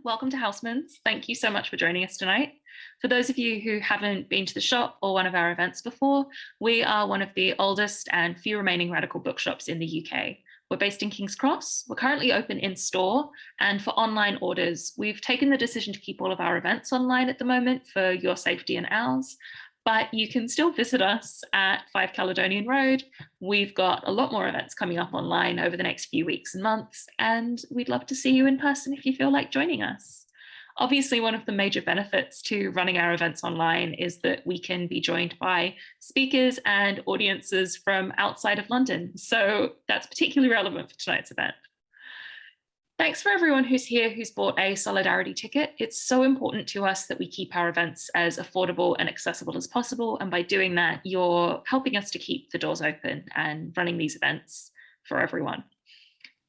welcome to Housemans. Thank you so much for joining us tonight. For those of you who haven't been to the shop or one of our events before, we are one of the oldest and few remaining radical bookshops in the UK. We're based in King's Cross. We're currently open in store, and for online orders, we've taken the decision to keep all of our events online at the moment for your safety and ours. But you can still visit us at 5 Caledonian Road. We've got a lot more events coming up online over the next few weeks and months, and we'd love to see you in person if you feel like joining us. Obviously, one of the major benefits to running our events online is that we can be joined by speakers and audiences from outside of London. So that's particularly relevant for tonight's event. Thanks for everyone who's here who's bought a Solidarity ticket. It's so important to us that we keep our events as affordable and accessible as possible. And by doing that, you're helping us to keep the doors open and running these events for everyone.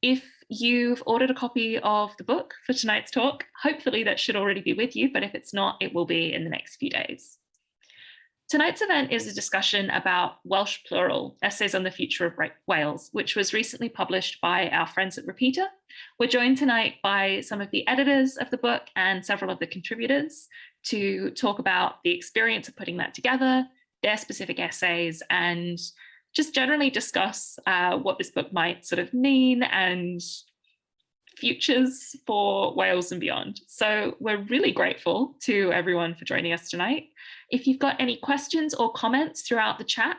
If you've ordered a copy of the book for tonight's talk, hopefully that should already be with you, but if it's not, it will be in the next few days. Tonight's event is a discussion about Welsh Plural, Essays on the Future of Wales, which was recently published by our friends at Repeater. We're joined tonight by some of the editors of the book and several of the contributors to talk about the experience of putting that together, their specific essays, and just generally discuss what this book might sort of mean and futures for Wales and beyond. So we're really grateful to everyone for joining us tonight. If you've got any questions or comments throughout the chat,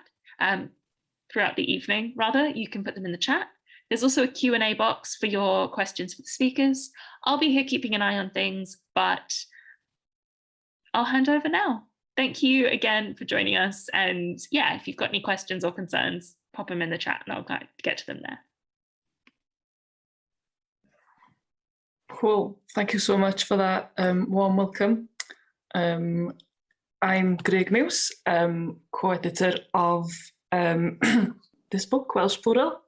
throughout the evening rather, you can put them in the chat. There's also a Q&A box for your questions for the speakers. I'll be here keeping an eye on things, but I'll hand over now. Thank you again for joining us. And yeah, if you've got any questions or concerns, pop them in the chat and I'll get to them there. Cool. Thank you so much for that warm welcome. I'm Greg Muse, co-editor of this book, Welsh Plural.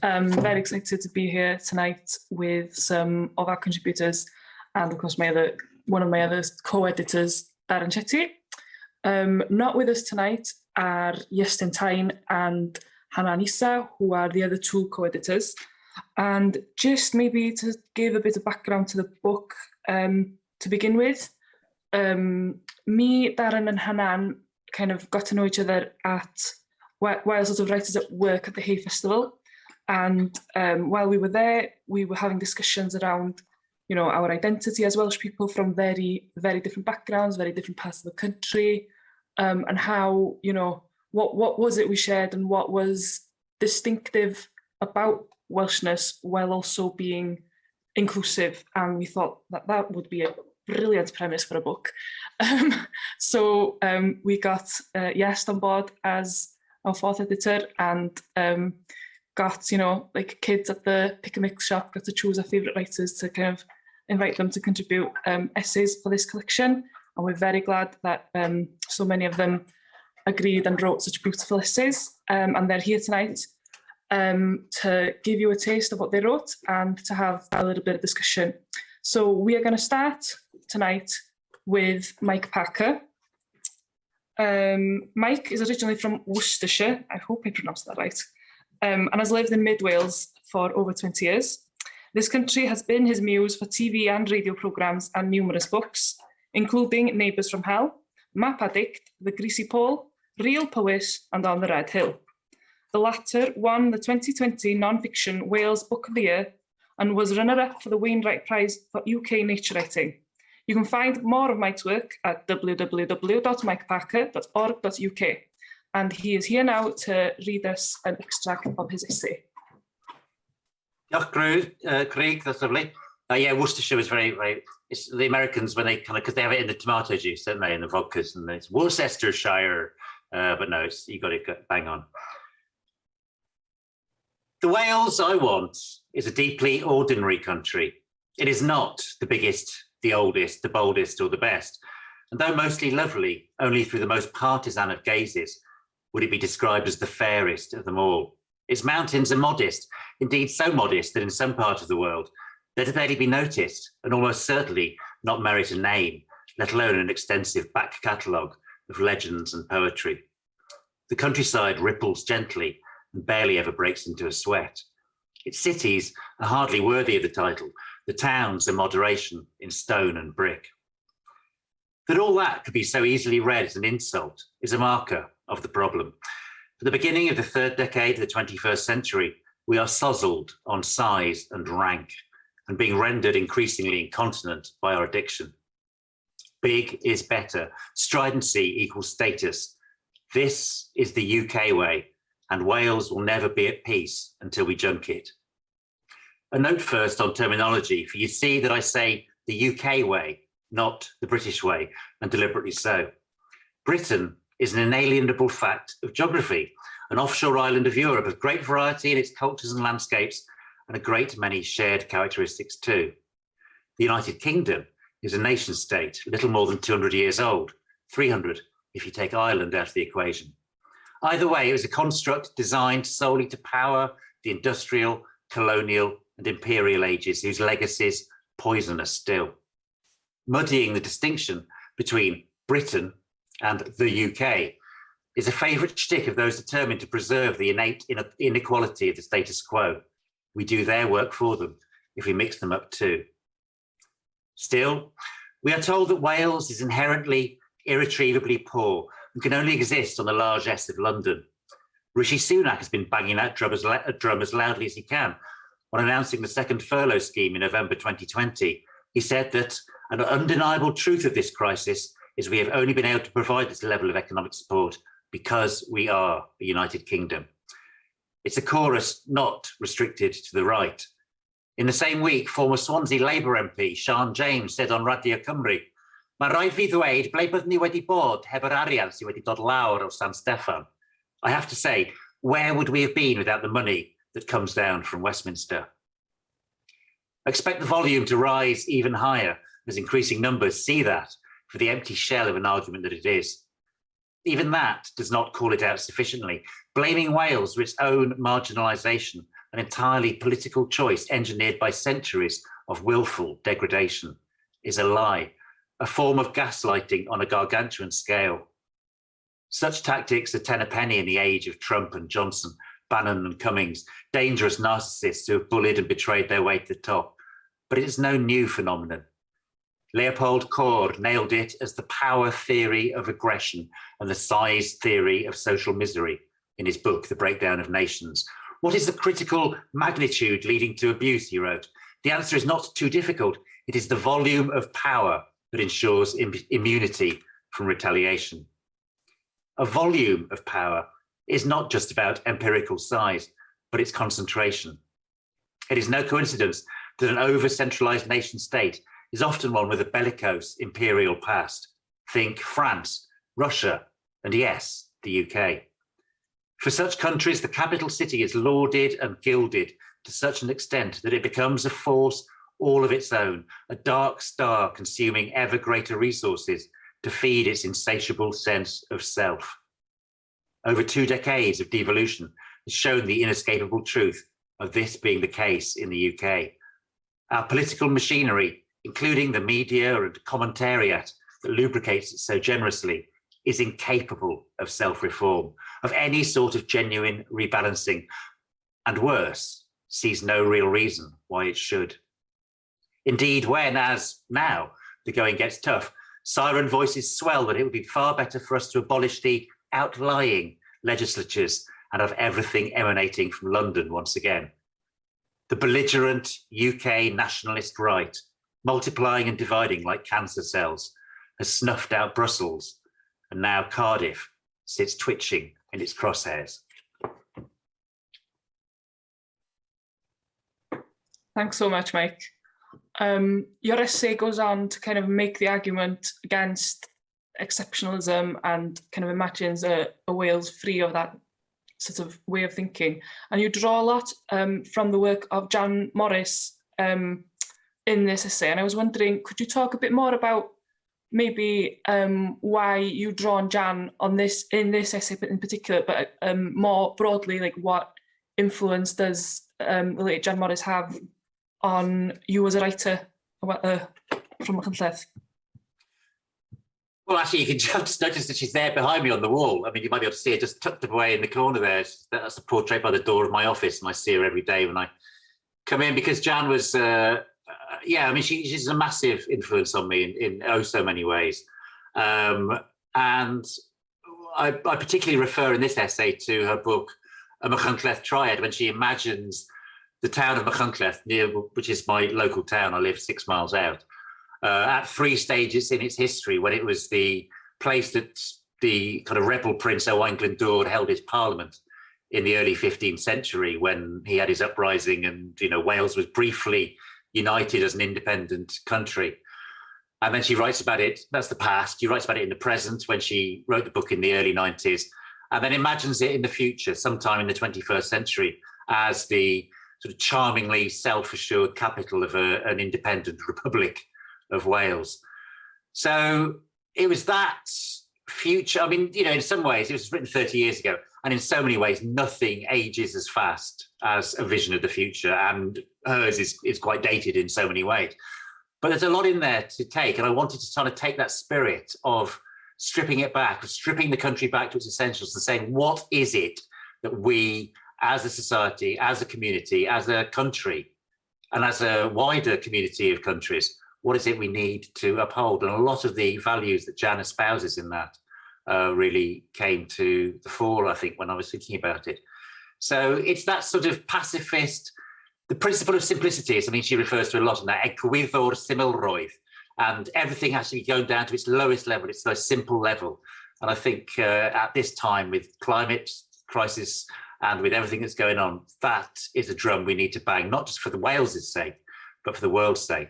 I'm very excited to be here tonight with some of our contributors and of course one of my other co-editors, Darren Chetty. Not with us tonight are Iestyn Tain and Hannah Nisa, who are the other two co-editors. And just maybe to give a bit of background to the book to begin with, me, Darren and Hanan kind of got to know each other while sort of writers at work at the Hay Festival. And while we were there, we were having discussions around, you know, our identity as Welsh people from very, very different backgrounds, very different parts of the country, and how, you know, what was it we shared and what was distinctive about Welshness while also being inclusive. And we thought that that would be a brilliant premise for a book. So we got Iest on board as our fourth editor and got, you know, like kids at the pick and mix shop, got to choose our favourite writers to kind of invite them to contribute essays for this collection. And we're very glad that so many of them agreed and wrote such beautiful essays. And they're here tonight to give you a taste of what they wrote and to have a little bit of discussion. So we are going to start tonight with Mike Parker. Mike is originally from Worcestershire, I hope I pronounced that right, and has lived in Mid Wales for over 20 years. This country has been his muse for TV and radio programmes and numerous books, including Neighbours from Hell, Map Addict, The Greasy Pole, Real Powys and On the Red Hill. The latter won the 2020 non-fiction Wales Book of the Year and was runner-up for the Wainwright Prize for UK Nature Writing. You can find more of Mike's work at www.mikeparker.org.uk. And he is here now to read us an extract of his essay. Craig, that's lovely. Yeah, Worcestershire was very, it's the Americans when they kind of, because they have it in the tomato juice, don't they, in the vodkas, and it's Worcestershire, but no, you got it bang on. The Wales I want is a deeply ordinary country. It is not the biggest, the oldest, the boldest, or the best. And though mostly lovely, only through the most partisan of gazes would it be described as the fairest of them all. Its mountains are modest, indeed so modest that in some part of the world they'd barely be noticed and almost certainly not merit a name, let alone an extensive back catalogue of legends and poetry. The countryside ripples gently and barely ever breaks into a sweat. Its cities are hardly worthy of the title, the towns and moderation in stone and brick. That all that could be so easily read as an insult is a marker of the problem. At the beginning of the third decade of the 21st century, we are sozzled on size and rank and being rendered increasingly incontinent by our addiction. Big is better, stridency equals status. This is the UK way, and Wales will never be at peace until we junk it. A note first on terminology, for you see that I say the UK way, not the British way, and deliberately so. Britain is an inalienable fact of geography, an offshore island of Europe of great variety in its cultures and landscapes, and a great many shared characteristics too. The United Kingdom is a nation state, little more than 200 years old, 300 if you take Ireland out of the equation. Either way, it was a construct designed solely to power the industrial, colonial, and imperial ages, whose legacies poison us still. Muddying the distinction between Britain and the UK is a favourite shtick of those determined to preserve the innate inequality of the status quo. We do their work for them if we mix them up too. Still, we are told that Wales is inherently irretrievably poor and can only exist on the largesse of London. Rishi Sunak has been banging that drum as loudly as he can. On announcing the second furlough scheme in November 2020, he said that an undeniable truth of this crisis is we have only been able to provide this level of economic support because we are a United Kingdom. It's a chorus not restricted to the right. In the same week, former Swansea Labour MP Sian James said on Radio Cymru, "Mae rhaid fi ddweud ble byddwn ni wedi bod heb yr arian sydd wedi dod lawr o San Steffan." I have to say, where would we have been without the money that comes down from Westminster? I expect the volume to rise even higher as increasing numbers see that for the empty shell of an argument that it is. Even that does not call it out sufficiently. Blaming Wales for its own marginalisation, an entirely political choice engineered by centuries of willful degradation, is a lie, a form of gaslighting on a gargantuan scale. Such tactics are 10 a penny in the age of Trump and Johnson, Bannon and Cummings, dangerous narcissists who have bullied and betrayed their way to the top. But it is no new phenomenon. Leopold Kohr nailed it as the power theory of aggression and the size theory of social misery in his book, The Breakdown of Nations. What is the critical magnitude leading to abuse, he wrote? The answer is not too difficult. It is the volume of power that ensures immunity from retaliation. A volume of power is not just about empirical size, but its concentration. It is no coincidence that an over-centralized nation state is often one with a bellicose imperial past. Think France, Russia, and yes, the UK. For such countries, the capital city is lauded and gilded to such an extent that it becomes a force all of its own, a dark star consuming ever greater resources to feed its insatiable sense of self. Over 2 decades of devolution has shown the inescapable truth of this being the case in the UK. Our political machinery, including the media and commentariat that lubricates it so generously, is incapable of self-reform, of any sort of genuine rebalancing, and worse, sees no real reason why it should. Indeed, when, as now, the going gets tough, siren voices swell that it would be far better for us to abolish the outlying legislatures and have everything emanating from London once again. The belligerent UK nationalist right, multiplying and dividing like cancer cells, has snuffed out Brussels, and now Cardiff sits twitching in its crosshairs. Thanks so much, Mike. Your essay goes on to kind of make the argument against exceptionalism and kind of imagines a Wales free of that sort of way of thinking. And you draw a lot from the work of Jan Morris in this essay. And I was wondering, could you talk a bit more about maybe why you draw on Jan on this in this essay in particular, but more broadly, like what influence does the late Jan Morris have on you as a writer from Machynlleth? Well, actually, you can just notice that she's there behind me on the wall. I mean, you might be able to see her just tucked away in the corner there. That's a portrait by the door of my office, and I see her every day when I come in, because Jan was, yeah, I mean, she's a massive influence on me in oh so many ways. And I particularly refer in this essay to her book, A Machynlleth Triad, when she imagines the town of Machynlleth, which is my local town, I live 6 miles out, at 3 stages in its history, when it was the place that the kind of rebel Prince Owain Glyndŵr held his parliament in the early 15th century, when he had his uprising and, you know, Wales was briefly united as an independent country. And then she writes about it, that's the past. She writes about it in the present when she wrote the book in the early 90s, and then imagines it in the future, sometime in the 21st century, as the sort of charmingly self-assured capital of an independent republic of Wales. So it was that future. I mean, you know, in some ways it was written 30 years ago, and in so many ways nothing ages as fast as a vision of the future, and hers is quite dated in so many ways. But there's a lot in there to take, and I wanted to kind of take that spirit of stripping it back, of stripping the country back to its essentials and saying, what is it that we as a society, as a community, as a country, and as a wider community of countries, what is it we need to uphold? And a lot of the values that Jan espouses in that really came to the fore, I think, when I was thinking about it. So it's that sort of pacifist, the principle of simplicity is something she refers to a lot in that, egwyddor symlroedd, and everything has to be going down to its lowest level, its most simple level. And I think at this time, with climate crisis and with everything that's going on, that is a drum we need to bang, not just for the Wales' sake, but for the world's sake.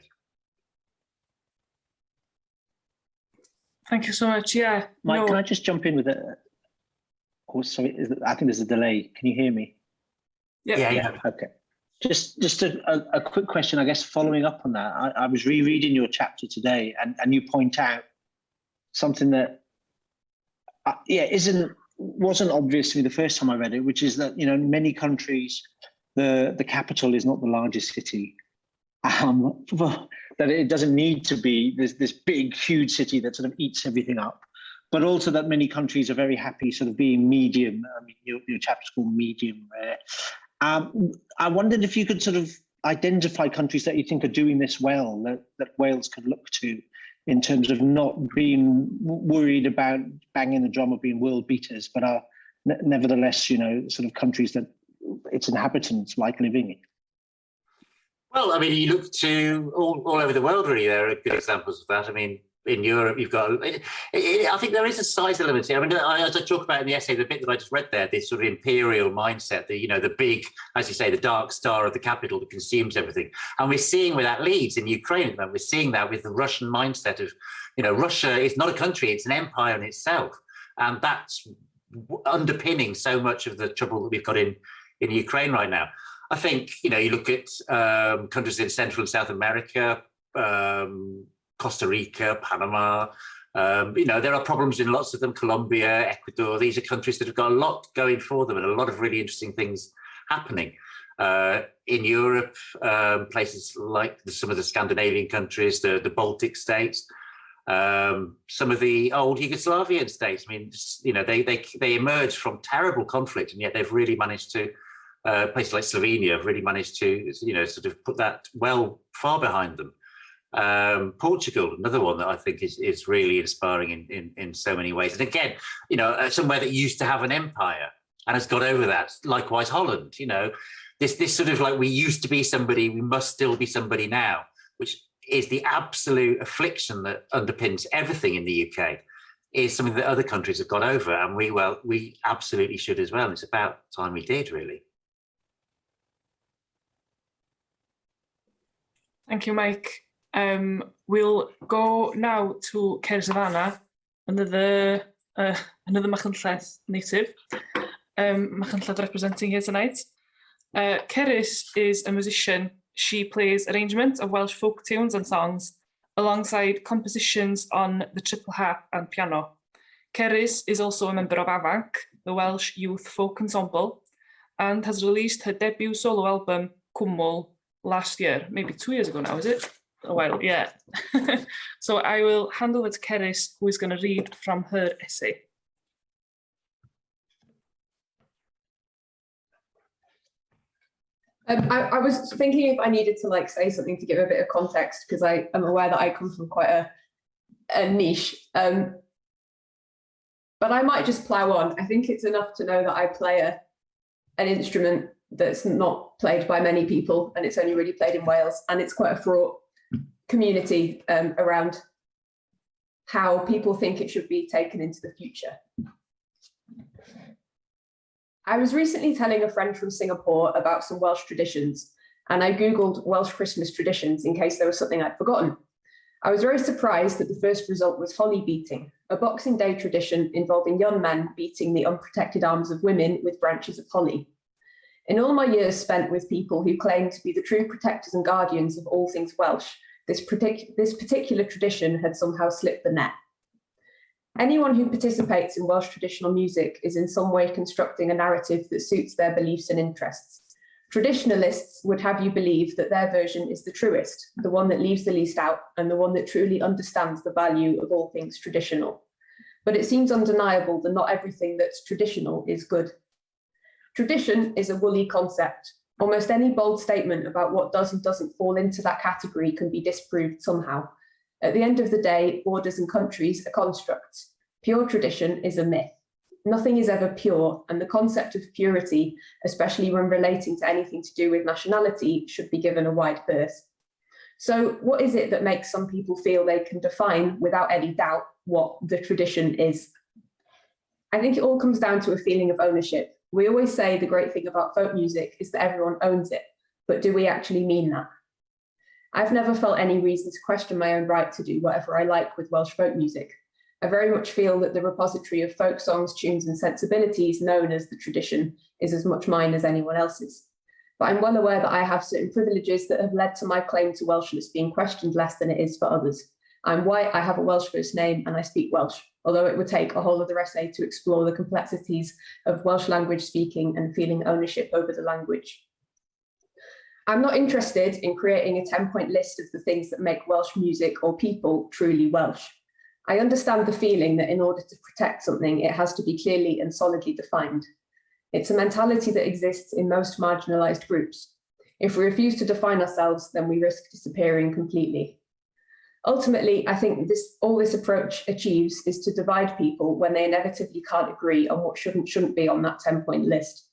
Thank you so much. Yeah. Mike, can I just jump in with it? Oh, sorry, I think there's a delay. Can you hear me? Yeah. Okay. Just a quick question, I guess, following up on that. I was rereading your chapter today, and you point out something that, wasn't obvious to me the first time I read it, which is that, you know, in many countries, the capital is not the largest city. That it doesn't need to be this big, huge city that sort of eats everything up, but also that many countries are very happy sort of being medium. I mean, your chapter's called Medium Rare. I wondered if you could sort of identify countries that you think are doing this well, that Wales could look to in terms of not being worried about banging the drum of being world beaters, but are nevertheless, you know, sort of countries that its inhabitants like living in. Well, I mean, you look to all over the world, really, there are good examples of that. I mean, in Europe, you've got, I think there is a size element here. I mean, as I talk about in the essay, the bit that I just read there, this sort of imperial mindset, the, you know, the big, as you say, the dark star of the capital that consumes everything. And we're seeing where that leads in Ukraine at the moment. We're seeing that with the Russian mindset of, you know, Russia is not a country, it's an empire in itself. And that's underpinning so much of the trouble that we've got in Ukraine right now. I think, you know, you look at countries in Central and South America, Costa Rica, Panama, you know, there are problems in lots of them, Colombia, Ecuador. These are countries that have got a lot going for them and a lot of really interesting things happening. In Europe, places like some of the Scandinavian countries, the Baltic states, some of the old Yugoslavian states. I mean, you know, they emerged from terrible conflict, and yet they've really managed to, places like Slovenia have really managed to, you know, sort of put that well far behind them. Portugal, another one that I think is really inspiring in so many ways. And again, you know, somewhere that used to have an empire and has got over that. Likewise, Holland, you know, this sort of like, we used to be somebody, we must still be somebody now, which is the absolute affliction that underpins everything in the UK, is something that other countries have got over, and we absolutely should as well. And it's about time we did, really. Thank you, Mike. We'll go now to Savannah, another Machynlleth native. Machynlleth representing here tonight. Cerys is a musician. She plays arrangements of Welsh folk tunes and songs alongside compositions on the triple harp and piano. Cerys is also a member of Afanc, the Welsh Youth Folk Ensemble, and has released her debut solo album, Cwmwl, last year, maybe 2 years ago now, is it? A while, yeah. So I will hand over to Cerys, who is going to read from her essay. I was thinking if I needed to like say something to give a bit of context, because I am aware that I come from quite a niche. But I might just plough on. I think it's enough to know that I play an instrument that's not played by many people, and it's only really played in Wales, and it's quite a fraught community around how people think it should be taken into the future. I was recently telling a friend from Singapore about some Welsh traditions, and I Googled Welsh Christmas traditions in case there was something I'd forgotten. I was very surprised that the first result was holly beating, a Boxing Day tradition involving young men beating the unprotected arms of women with branches of holly. In all my years spent with people who claim to be the true protectors and guardians of all things Welsh, this particular tradition had somehow slipped the net. Anyone who participates in Welsh traditional music is in some way constructing a narrative that suits their beliefs and interests. Traditionalists would have you believe that their version is the truest, the one that leaves the least out, and the one that truly understands the value of all things traditional. But it seems undeniable that not everything that's traditional is good. Tradition is a woolly concept. Almost any bold statement about what does and doesn't fall into that category can be disproved somehow. At the end of the day, borders and countries are constructs. Pure tradition is a myth. Nothing is ever pure, and the concept of purity, especially when relating to anything to do with nationality, should be given a wide berth. So what is it that makes some people feel they can define without any doubt what the tradition is? I think it all comes down to a feeling of ownership. We always say the great thing about folk music is that everyone owns it, but do we actually mean that? I've never felt any reason to question my own right to do whatever I like with Welsh folk music. I very much feel that the repository of folk songs, tunes and sensibilities known as the tradition is as much mine as anyone else's. But I'm well aware that I have certain privileges that have led to my claim to Welshness being questioned less than it is for others. I'm white, I have a Welsh first name, and I speak Welsh, although it would take a whole other essay to explore the complexities of Welsh language speaking and feeling ownership over the language. I'm not interested in creating a 10-point list of the things that make Welsh music or people truly Welsh. I understand the feeling that in order to protect something, it has to be clearly and solidly defined. It's a mentality that exists in most marginalised groups. If we refuse to define ourselves, then we risk disappearing completely. Ultimately, I think all this approach achieves is to divide people when they inevitably can't agree on what shouldn't be on that 10-point list.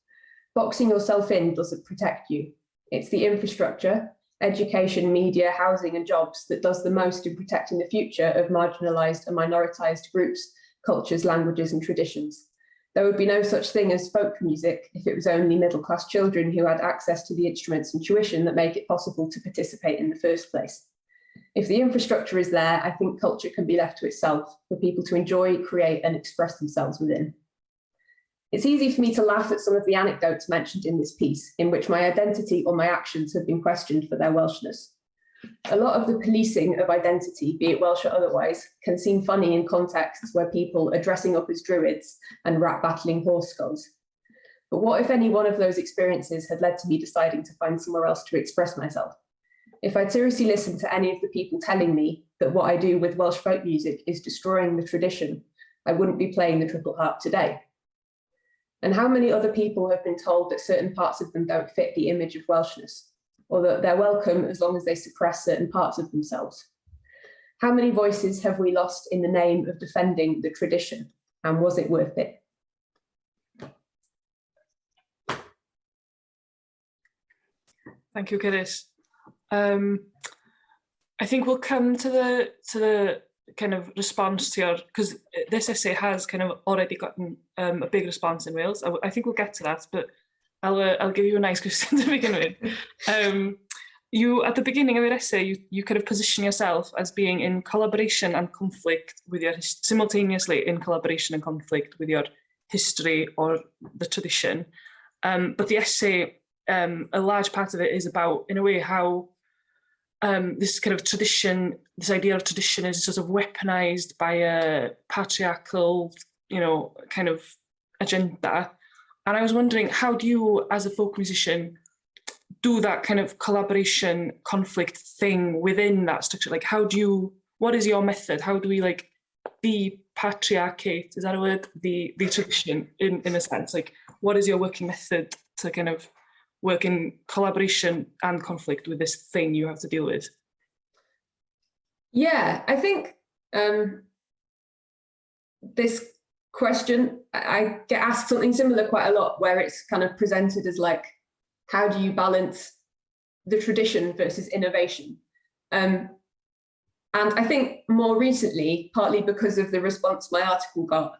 Boxing yourself in doesn't protect you. It's the infrastructure, education, media, housing and jobs that does the most in protecting the future of marginalised and minoritized groups, cultures, languages and traditions. There would be no such thing as folk music if it was only middle-class children who had access to the instruments and tuition that make it possible to participate in the first place. If the infrastructure is there, I think culture can be left to itself for people to enjoy, create and express themselves within. It's easy for me to laugh at some of the anecdotes mentioned in this piece, in which my identity or my actions have been questioned for their Welshness. A lot of the policing of identity, be it Welsh or otherwise, can seem funny in contexts where people are dressing up as druids and rap battling horse skulls. But what if any one of those experiences had led to me deciding to find somewhere else to express myself? If I'd seriously listened to any of the people telling me that what I do with Welsh folk music is destroying the tradition, I wouldn't be playing the triple harp today. And how many other people have been told that certain parts of them don't fit the image of Welshness, or that they're welcome as long as they suppress certain parts of themselves? How many voices have we lost in the name of defending the tradition, and was it worth it? Thank you, Cerys. I think we'll come to the kind of response to your, because this essay has kind of already gotten a big response in Wales. I think we'll get to that, but I'll give you a nice question to begin with. You, at the beginning of your essay, you kind of position yourself as being in collaboration and conflict with your, simultaneously in collaboration and conflict with your history or the tradition. But the essay, a large part of it is about, in a way, how this kind of tradition, this idea of tradition is sort of weaponized by a patriarchal, kind of agenda. And I was wondering, how do you, as a folk musician, do that kind of collaboration conflict thing within that structure? Like, what is your method? How do we depatriarchate, is that a word? The tradition in a sense, like what is your working method to kind of work in collaboration and conflict with this thing you have to deal with? Yeah, I think this question, I get asked something similar quite a lot, where it's kind of presented as like, how do you balance the tradition versus innovation? And I think more recently, partly because of the response my article got,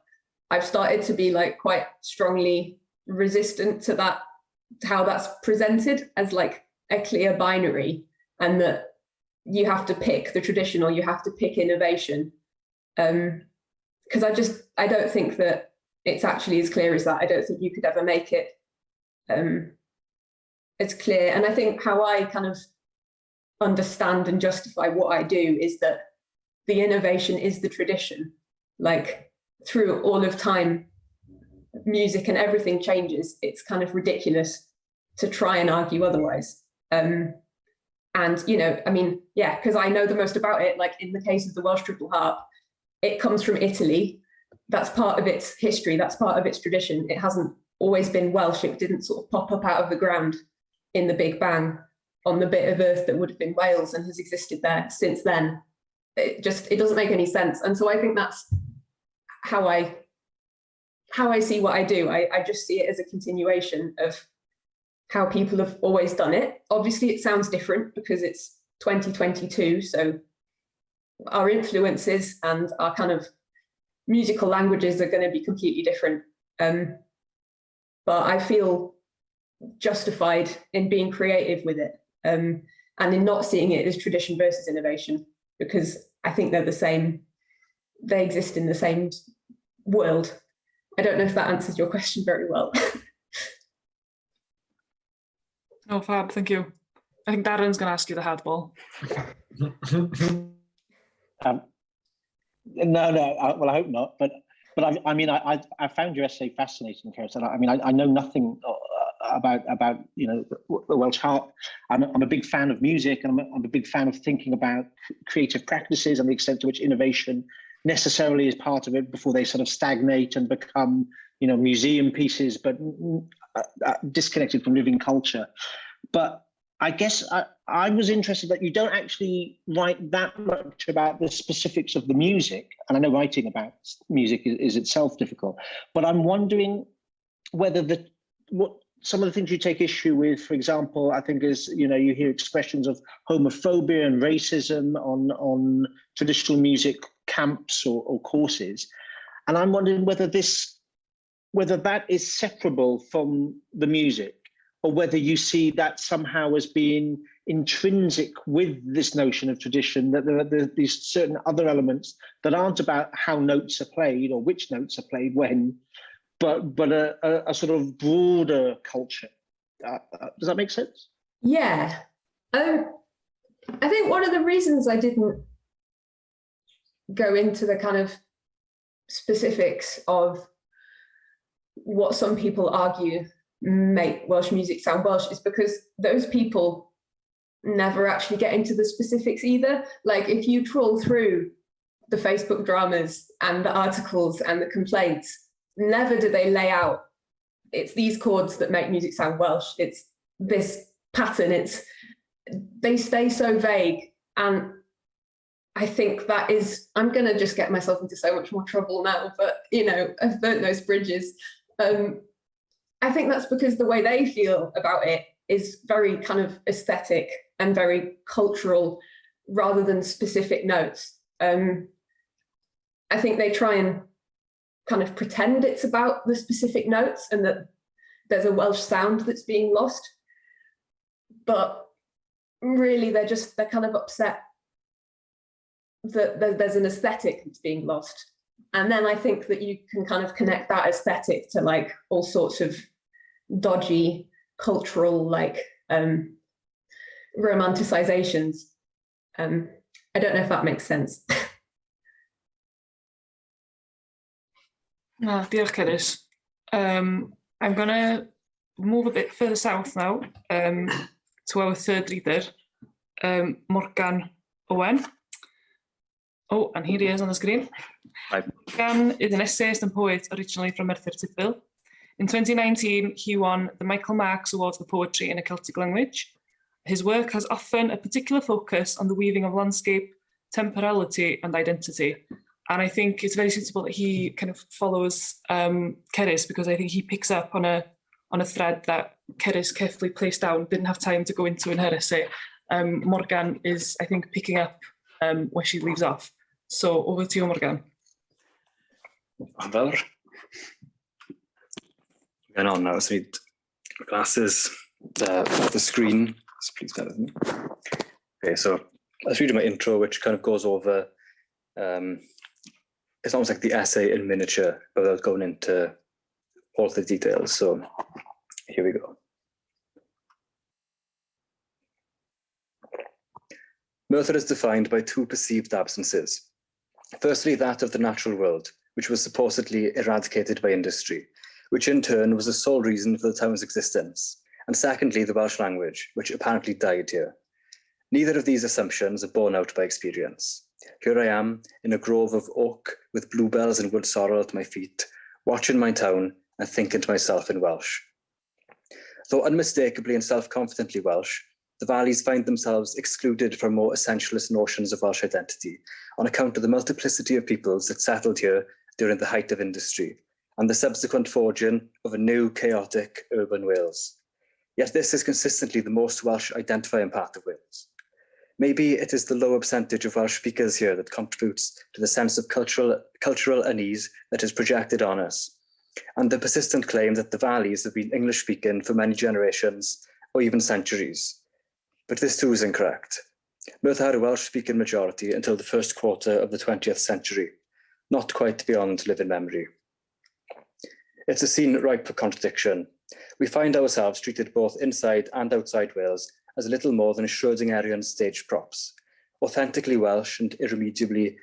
I've started to be like quite strongly resistant to that, how that's presented as like a clear binary, and that you have to pick the tradition or you have to pick innovation. Because I don't think that it's actually as clear as that. I don't think you could ever make it as clear. And I think how I kind of understand and justify what I do is that the innovation is the tradition. Like, through all of time, music and everything changes. It's kind of ridiculous to try and argue otherwise. And, you know, I mean, yeah, because I know the most about it. Like in the case of the Welsh triple harp, it comes from Italy. That's part of its history. That's part of its tradition. It hasn't always been Welsh. It didn't sort of pop up out of the ground in the Big Bang on the bit of earth that would have been Wales and has existed there since then. It doesn't make any sense. And so I think that's how I see what I do. I just see it as a continuation of how people have always done it. Obviously, it sounds different because it's 2022. So our influences and our kind of musical languages are going to be completely different. But I feel justified in being creative with it, and in not seeing it as tradition versus innovation, because I think they're the same. They exist in the same world. I don't know if that answers your question very well. Oh, fab, thank you. I think Darren's going to ask you the hardball. No, well, I hope not. But I mean, I found your essay fascinating, Keris. And I mean, I know nothing about you know, the Welsh harp. I'm a big fan of music, and I'm a big fan of thinking about creative practices and the extent to which innovation necessarily is part of it before they sort of stagnate and become, you know, museum pieces, but disconnected from living culture. But I guess I was interested that you don't actually write that much about the specifics of the music. And I know writing about music is itself difficult, but I'm wondering whether what some of the things you take issue with, for example, I think is, you know, you hear expressions of homophobia and racism on traditional music camps or courses. And I'm wondering whether that is separable from the music, or whether you see that somehow as being intrinsic with this notion of tradition, that there are these certain other elements that aren't about how notes are played or which notes are played when, but a sort of broader culture. Does that make sense? Yeah. I think one of the reasons I didn't go into the kind of specifics of what some people argue make Welsh music sound Welsh is because those people never actually get into the specifics either. Like, if you trawl through the Facebook dramas and the articles and the complaints, never do they lay out, it's these chords that make music sound Welsh, it's this pattern, they stay so vague. And I think that is, I'm going to just get myself into so much more trouble now, but, you know, I've burnt those bridges. I think that's because the way they feel about it is very kind of aesthetic and very cultural rather than specific notes. I think they try and kind of pretend it's about the specific notes and that there's a Welsh sound that's being lost. But really, they're kind of upset that there's an aesthetic that's being lost. And then I think that you can kind of connect that aesthetic to like all sorts of dodgy cultural like romanticizations. I don't know if that makes sense. No, diolch, Cerys. I'm going to move a bit further south now to our third reader, Morgan Owen. Oh, and here he is on the screen. Hi. Morgan is an essayist and poet originally from Merthyr Tydfil. In 2019, he won the Michael Marks Award for Poetry in a Celtic Language. His work has often a particular focus on the weaving of landscape, temporality and identity. And I think it's very suitable that he kind of follows Cerys, because I think he picks up on a thread that Cerys carefully placed down, didn't have time to go into in her essay. Morgan is, I think, picking up where she leaves off. So over to you, Morgan. Fawr. Going on now, so I need glasses, the screen. Please bear with me. Okay, so let's read my intro, which kind of goes over, it's almost like the essay in miniature without going into all the details. So here we go. Merthyr is defined by two perceived absences. Firstly, that of the natural world, which was supposedly eradicated by industry, which in turn was the sole reason for the town's existence. And secondly, the Welsh language, which apparently died here. Neither of these assumptions are borne out by experience. Here I am, in a grove of oak, with bluebells and wood sorrel at my feet, watching my town and thinking to myself in Welsh. Though unmistakably and self-confidently Welsh, the valleys find themselves excluded from more essentialist notions of Welsh identity on account of the multiplicity of peoples that settled here during the height of industry and the subsequent forging of a new, chaotic urban Wales. Yet this is consistently the most Welsh identifying part of Wales. Maybe it is the lower percentage of Welsh speakers here that contributes to the sense of cultural unease that is projected on us, and the persistent claim that the valleys have been English-speaking for many generations or even centuries. But this too is incorrect. Merthyr had a Welsh-speaking majority until the first quarter of the 20th century, not quite beyond living memory. It's a scene ripe for contradiction. We find ourselves treated both inside and outside Wales as little more than Schrödingerian stage props, authentically Welsh and irremediably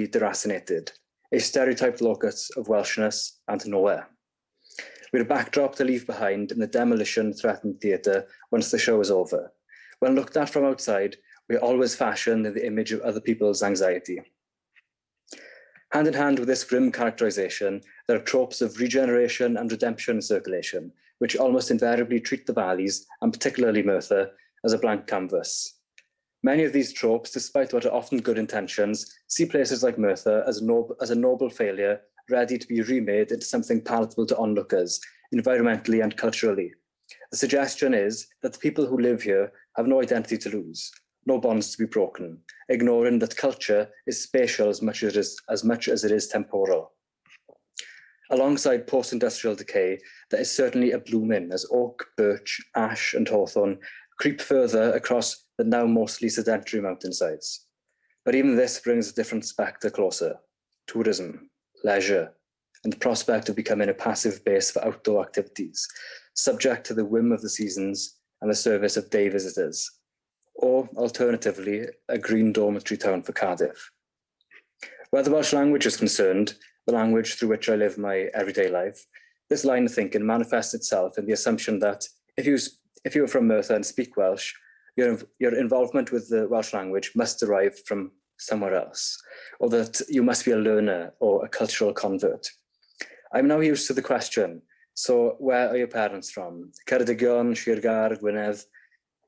deracinated, a stereotyped locus of Welshness and nowhere. We're a backdrop to leave behind in the demolition-threatened theatre once the show is over. When looked at from outside, we're always fashioned in the image of other people's anxiety. Hand in hand with this grim characterization, there are tropes of regeneration and redemption in circulation, which almost invariably treat the valleys, and particularly Merthyr, as a blank canvas. Many of these tropes, despite what are often good intentions, see places like Merthyr as a noble failure, ready to be remade into something palatable to onlookers, environmentally and culturally. The suggestion is that the people who live here have no identity to lose, no bonds to be broken, ignoring that culture is spatial as much as it is temporal. Alongside post-industrial decay, there is certainly a blooming as oak, birch, ash and hawthorn creep further across the now mostly sedentary mountainsides. But even this brings a different spectre closer: tourism, leisure, and the prospect of becoming a passive base for outdoor activities, subject to the whim of the seasons and the service of day visitors, or alternatively, a green dormitory town for Cardiff. Where the Welsh language is concerned, the language through which I live my everyday life, this line of thinking manifests itself in the assumption that if you're from Merthyr and speak Welsh, your involvement with the Welsh language must derive from somewhere else, or that you must be a learner or a cultural convert. I'm now used to the question, so where are your parents from? Ceredigion, Sir Gwynedd.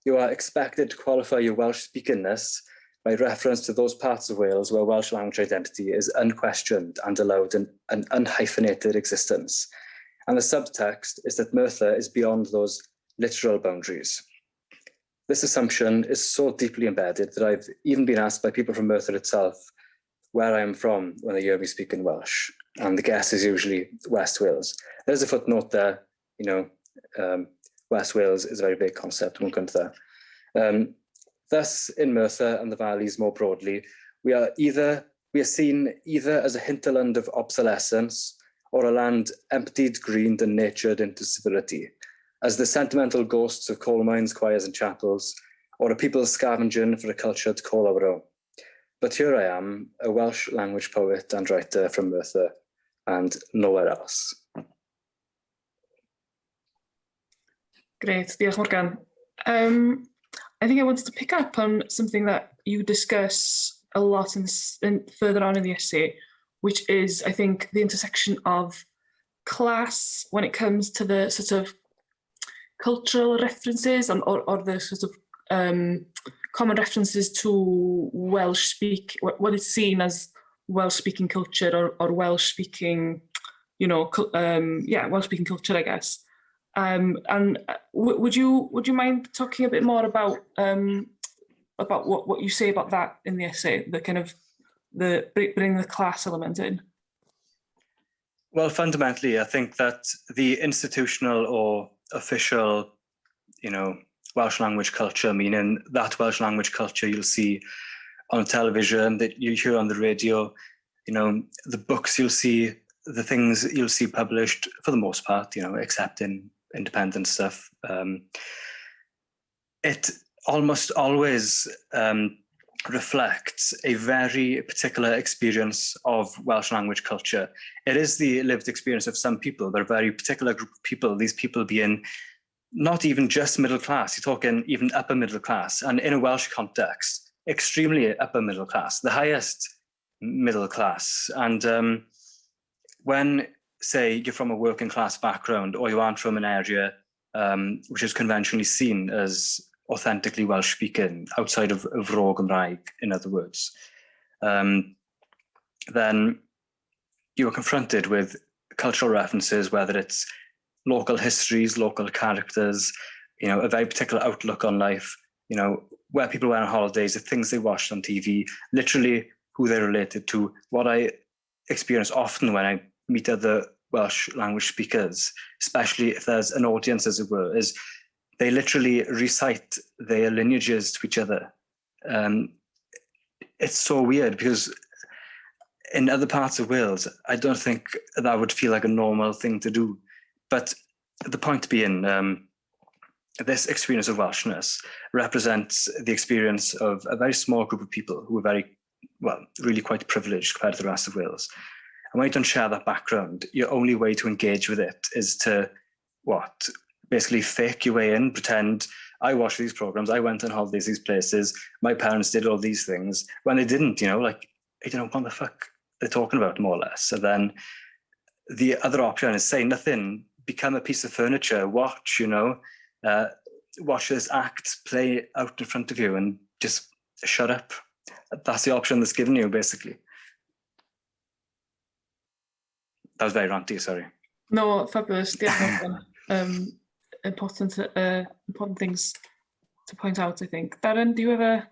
You are expected to qualify your Welsh speakingness by reference to those parts of Wales where Welsh language identity is unquestioned and allowed an unhyphenated existence. And the subtext is that Merthyr is beyond those literal boundaries. This assumption is so deeply embedded that I've even been asked by people from Merthyr itself where I am from when they hear me speak in Welsh. And the guess is usually West Wales. There's a footnote there, West Wales is a very big concept, I won't go into that. Thus, in Merthyr and the valleys more broadly, we are seen either as a hinterland of obsolescence or a land emptied, greened and natured into civility, as the sentimental ghosts of coal mines, choirs and chapels, or a people scavenging for a culture to call our own. But here I am, a Welsh language poet and writer from Merthyr and nowhere else. Great, diolch Morgan. I think I wanted to pick up on something that you discuss a lot further on in the essay, which is, I think, the intersection of class when it comes to the sort of cultural references or the sort of common references to Welsh what is seen as Welsh speaking culture or Welsh speaking, Welsh speaking culture, I guess. And would you mind talking a bit more about what you say about that in the essay, the kind of bring the class element in? Well, fundamentally, I think that the institutional or official, Welsh language culture, meaning that Welsh language culture you'll see on television, that you hear on the radio, the books you'll see, the things you'll see published, for the most part, except in independent stuff, it almost always reflects a very particular experience of Welsh language culture. It is the lived experience of some people. They're a very particular group of people, these people being not even just middle class, you're talking even upper middle class, and in a Welsh context, extremely upper middle class, the highest middle class. And when, say, you're from a working class background, or you aren't from an area which is conventionally seen as authentically Welsh speaking, outside of Rho Gymraeg, in other words, then you are confronted with cultural references, whether it's local histories, local characters, a very particular outlook on life, where people went on holidays, the things they watched on TV, literally who they related to. What I experience often when I meet other Welsh language speakers, especially if there's an audience, as it were, is they literally recite their lineages to each other. It's so weird because in other parts of Wales, I don't think that would feel like a normal thing to do. But the point being, this experience of Welshness represents the experience of a very small group of people who are really quite privileged compared to the rest of Wales. And when you don't share that background, your only way to engage with it is to, basically fake your way in, pretend I watched these programs, I went on holidays these places, my parents did all these things, when they didn't, what the fuck they're talking about, more or less. And then the other option is say nothing, become a piece of furniture, watch this act play out in front of you and just shut up. That's the option that's given you, basically. That was very ranty, sorry. No, fabulous. Yeah, important things to point out, I think. Darren, do you have a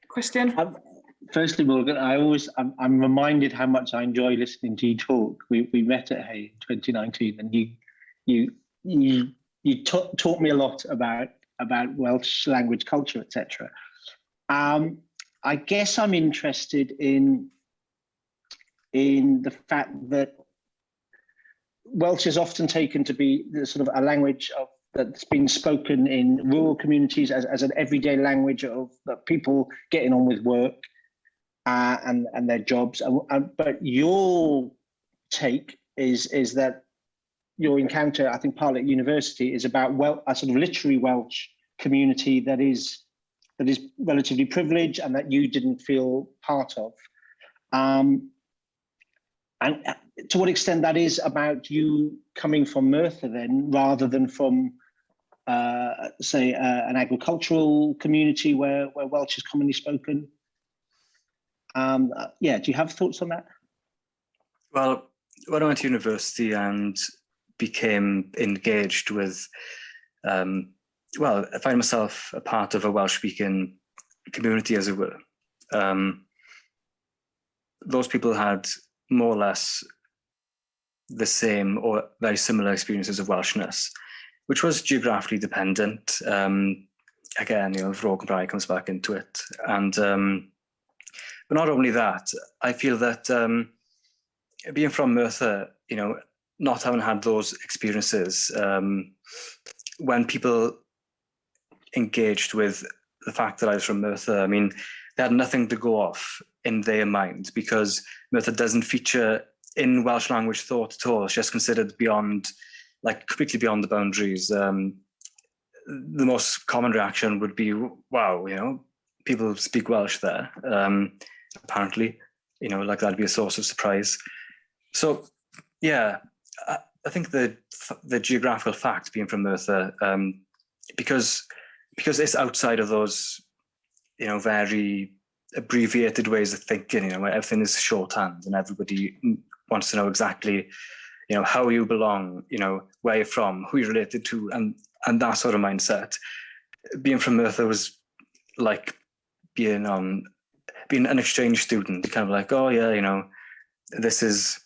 question? Firstly, Morgan, I'm reminded how much I enjoy listening to you talk. We met at Hay in 2019, and you taught me a lot about Welsh language culture, etc. I guess I'm interested in the fact that Welsh is often taken to be the sort of a language that's been spoken in rural communities as an everyday language of people getting on with work and their jobs. But your take is that your encounter, I think, partly at university, is about a sort of literary Welsh community that is relatively privileged and that you didn't feel part of. And to what extent that is about you coming from Merthyr then, rather than from, say, an agricultural community where Welsh is commonly spoken? Do you have thoughts on that? Well, when I went to university and became engaged with, I find myself a part of a Welsh-speaking community, as it were. Those people had more or less the same or very similar experiences of Welshness, which was geographically dependent. Again, Rho Gymraeg comes back into it. And but not only that, I feel that being from Merthyr, not having had those experiences, when people engaged with the fact that I was from Merthyr, they had nothing to go off in their mind, because Merthyr doesn't feature in Welsh language thought at all. It's just considered completely beyond the boundaries. The most common reaction would be, wow, people speak Welsh there, apparently. like that'd be a source of surprise. So yeah, I think the geographical fact being from Merthyr, because it's outside of those, very abbreviated ways of thinking, where everything is shorthand and everybody wants to know exactly, how you belong, where you're from, who you're related to, and that sort of mindset. Being from Merthyr was like being an exchange student, kind of like, oh yeah, this is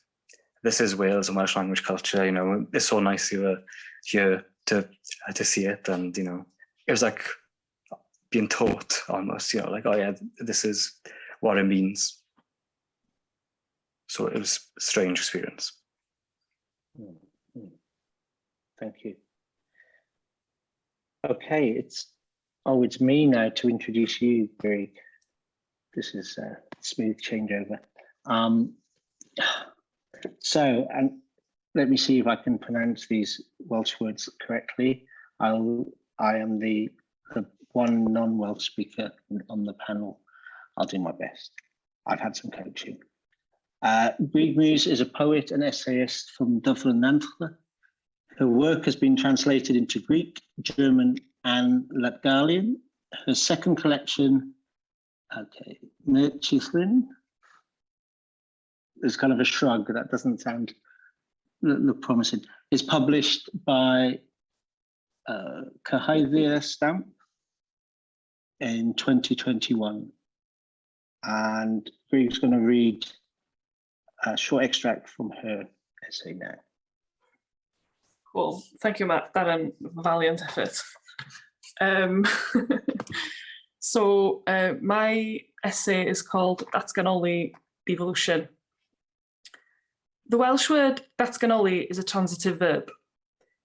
Wales and Welsh language culture, it's so nice you were here to see it, and it was like being taught almost, like, oh yeah, this is what it means. So it was a strange experience. Thank you. Okay, it's me now to introduce you, Greg. This is a smooth changeover. So, and let me see if I can pronounce these Welsh words correctly. I am the one non-Welsh speaker on the panel. I'll do my best. I've had some coaching. Greg Muse is a poet and essayist from Dublin, Nantla. Her work has been translated into Greek, German, and Latgalian. Her second collection, Cynefin. There's kind of a shrug, that doesn't look promising. Is published by Cyhoeddi'r Stamp in 2021. And Greg's going to read a short extract from her essay now. Cool. Thank you, Matt. That valiant effort. So my essay is called Datganoli Devolution. The Welsh word datganoli is a transitive verb.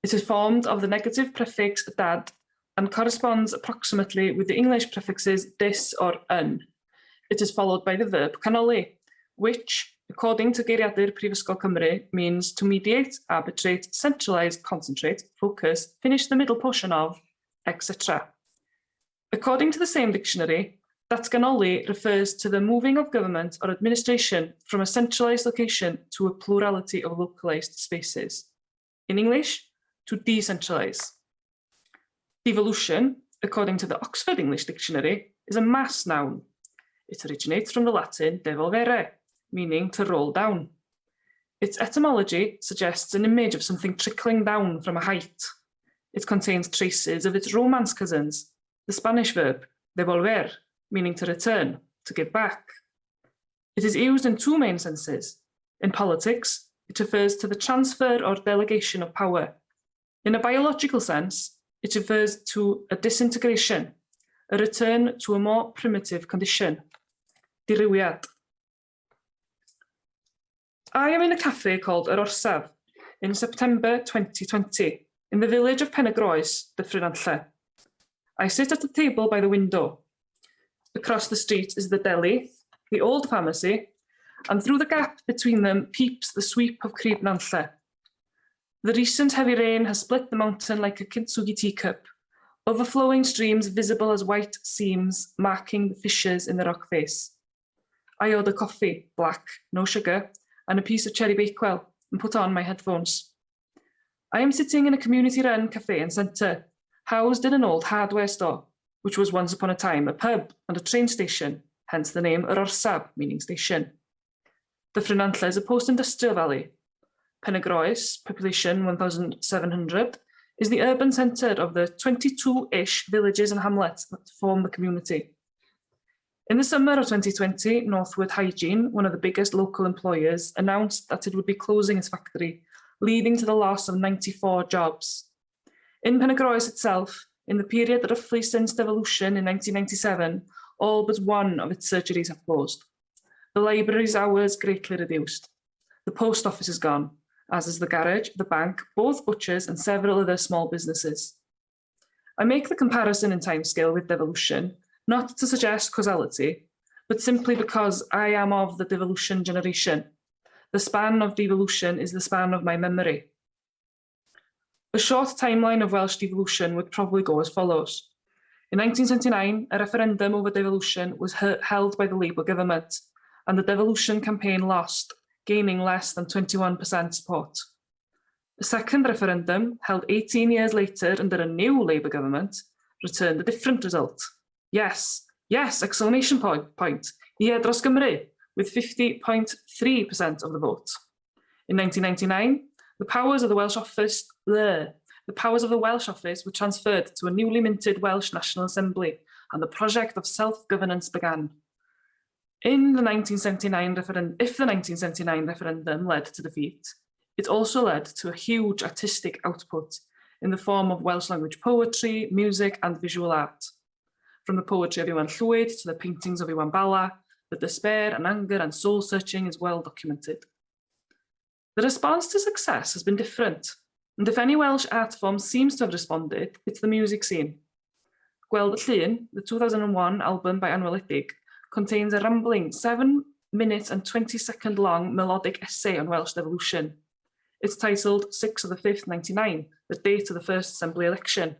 It is formed of the negative prefix dad and corresponds approximately with the English prefixes dis or un. It is followed by the verb canoli, which, according to Geiriadur Prifysgol Cymru, means to mediate, arbitrate, centralise, concentrate, focus, finish the middle portion of, etc. According to the same dictionary, datganoli refers to the moving of government or administration from a centralised location to a plurality of localised spaces. In English, to decentralise. Devolution, according to the Oxford English Dictionary, is a mass noun. It originates from the Latin devolvere, meaning to roll down. Its etymology suggests an image of something trickling down from a height. It contains traces of its Romance cousins, the Spanish verb devolver, meaning to return, to give back. It is used in two main senses. In politics, it refers to the transfer or delegation of power. In a biological sense, it refers to a disintegration, a return to a more primitive condition. Dirywiad. I am in a cafe called Yr Orsaf in September 2020 in the village of Penygroes, Dyffryn Nanlle. I sit at a table by the window. Across the street is the deli, the old pharmacy, and through the gap between them peeps the sweep of Crib Nanlle. The recent heavy rain has split the mountain like a kintsugi teacup, overflowing streams visible as white seams marking the fissures in the rock face. I order coffee, black, no sugar, and a piece of cherry bakewell, and put on my headphones. I am sitting in a community-run cafe and centre, housed in an old hardware store, which was once upon a time a pub and a train station, hence the name Yr Orsaf, meaning station. Dyffryn Nanlle is a post-industrial valley. Penygroes, population 1,700, is the urban centre of the 22-ish villages and hamlets that form the community. In the summer of 2020, Northwood Hygiene, one of the biggest local employers, announced that it would be closing its factory, leading to the loss of 94 jobs. In Penygroes itself, in the period roughly since devolution in 1997, all but one of its surgeries have closed. The library's hours greatly reduced. The post office is gone, as is the garage, the bank, both butchers, and several other small businesses. I make the comparison in timescale with devolution, not to suggest causality, but simply because I am of the devolution generation. The span of devolution is the span of my memory. A short timeline of Welsh devolution would probably go as follows. In 1979, a referendum over devolution was held by the Labour government, and the devolution campaign lost, gaining less than 21% support. The second referendum, held 18 years later under a new Labour government, returned a different result. Yes, exclamation point, Ie dros Gymru, with 50.3% of the vote. In 1999, the powers of the Welsh Office were transferred to a newly minted Welsh National Assembly, and the project of self-governance began. If the 1979 referendum led to defeat, it also led to a huge artistic output in the form of Welsh language poetry, music, and visual art. From the poetry of Iwan Llwyd to the paintings of Iwan Bala, the despair and anger and soul-searching is well documented. The response to success has been different, and if any Welsh art form seems to have responded, it's the music scene. Gweld y Llun, the 2001 album by Untitled, contains a rambling 7-minute and 20-second long melodic essay on Welsh devolution. It's titled 6th of the 5th, 99, the date of the first Assembly election.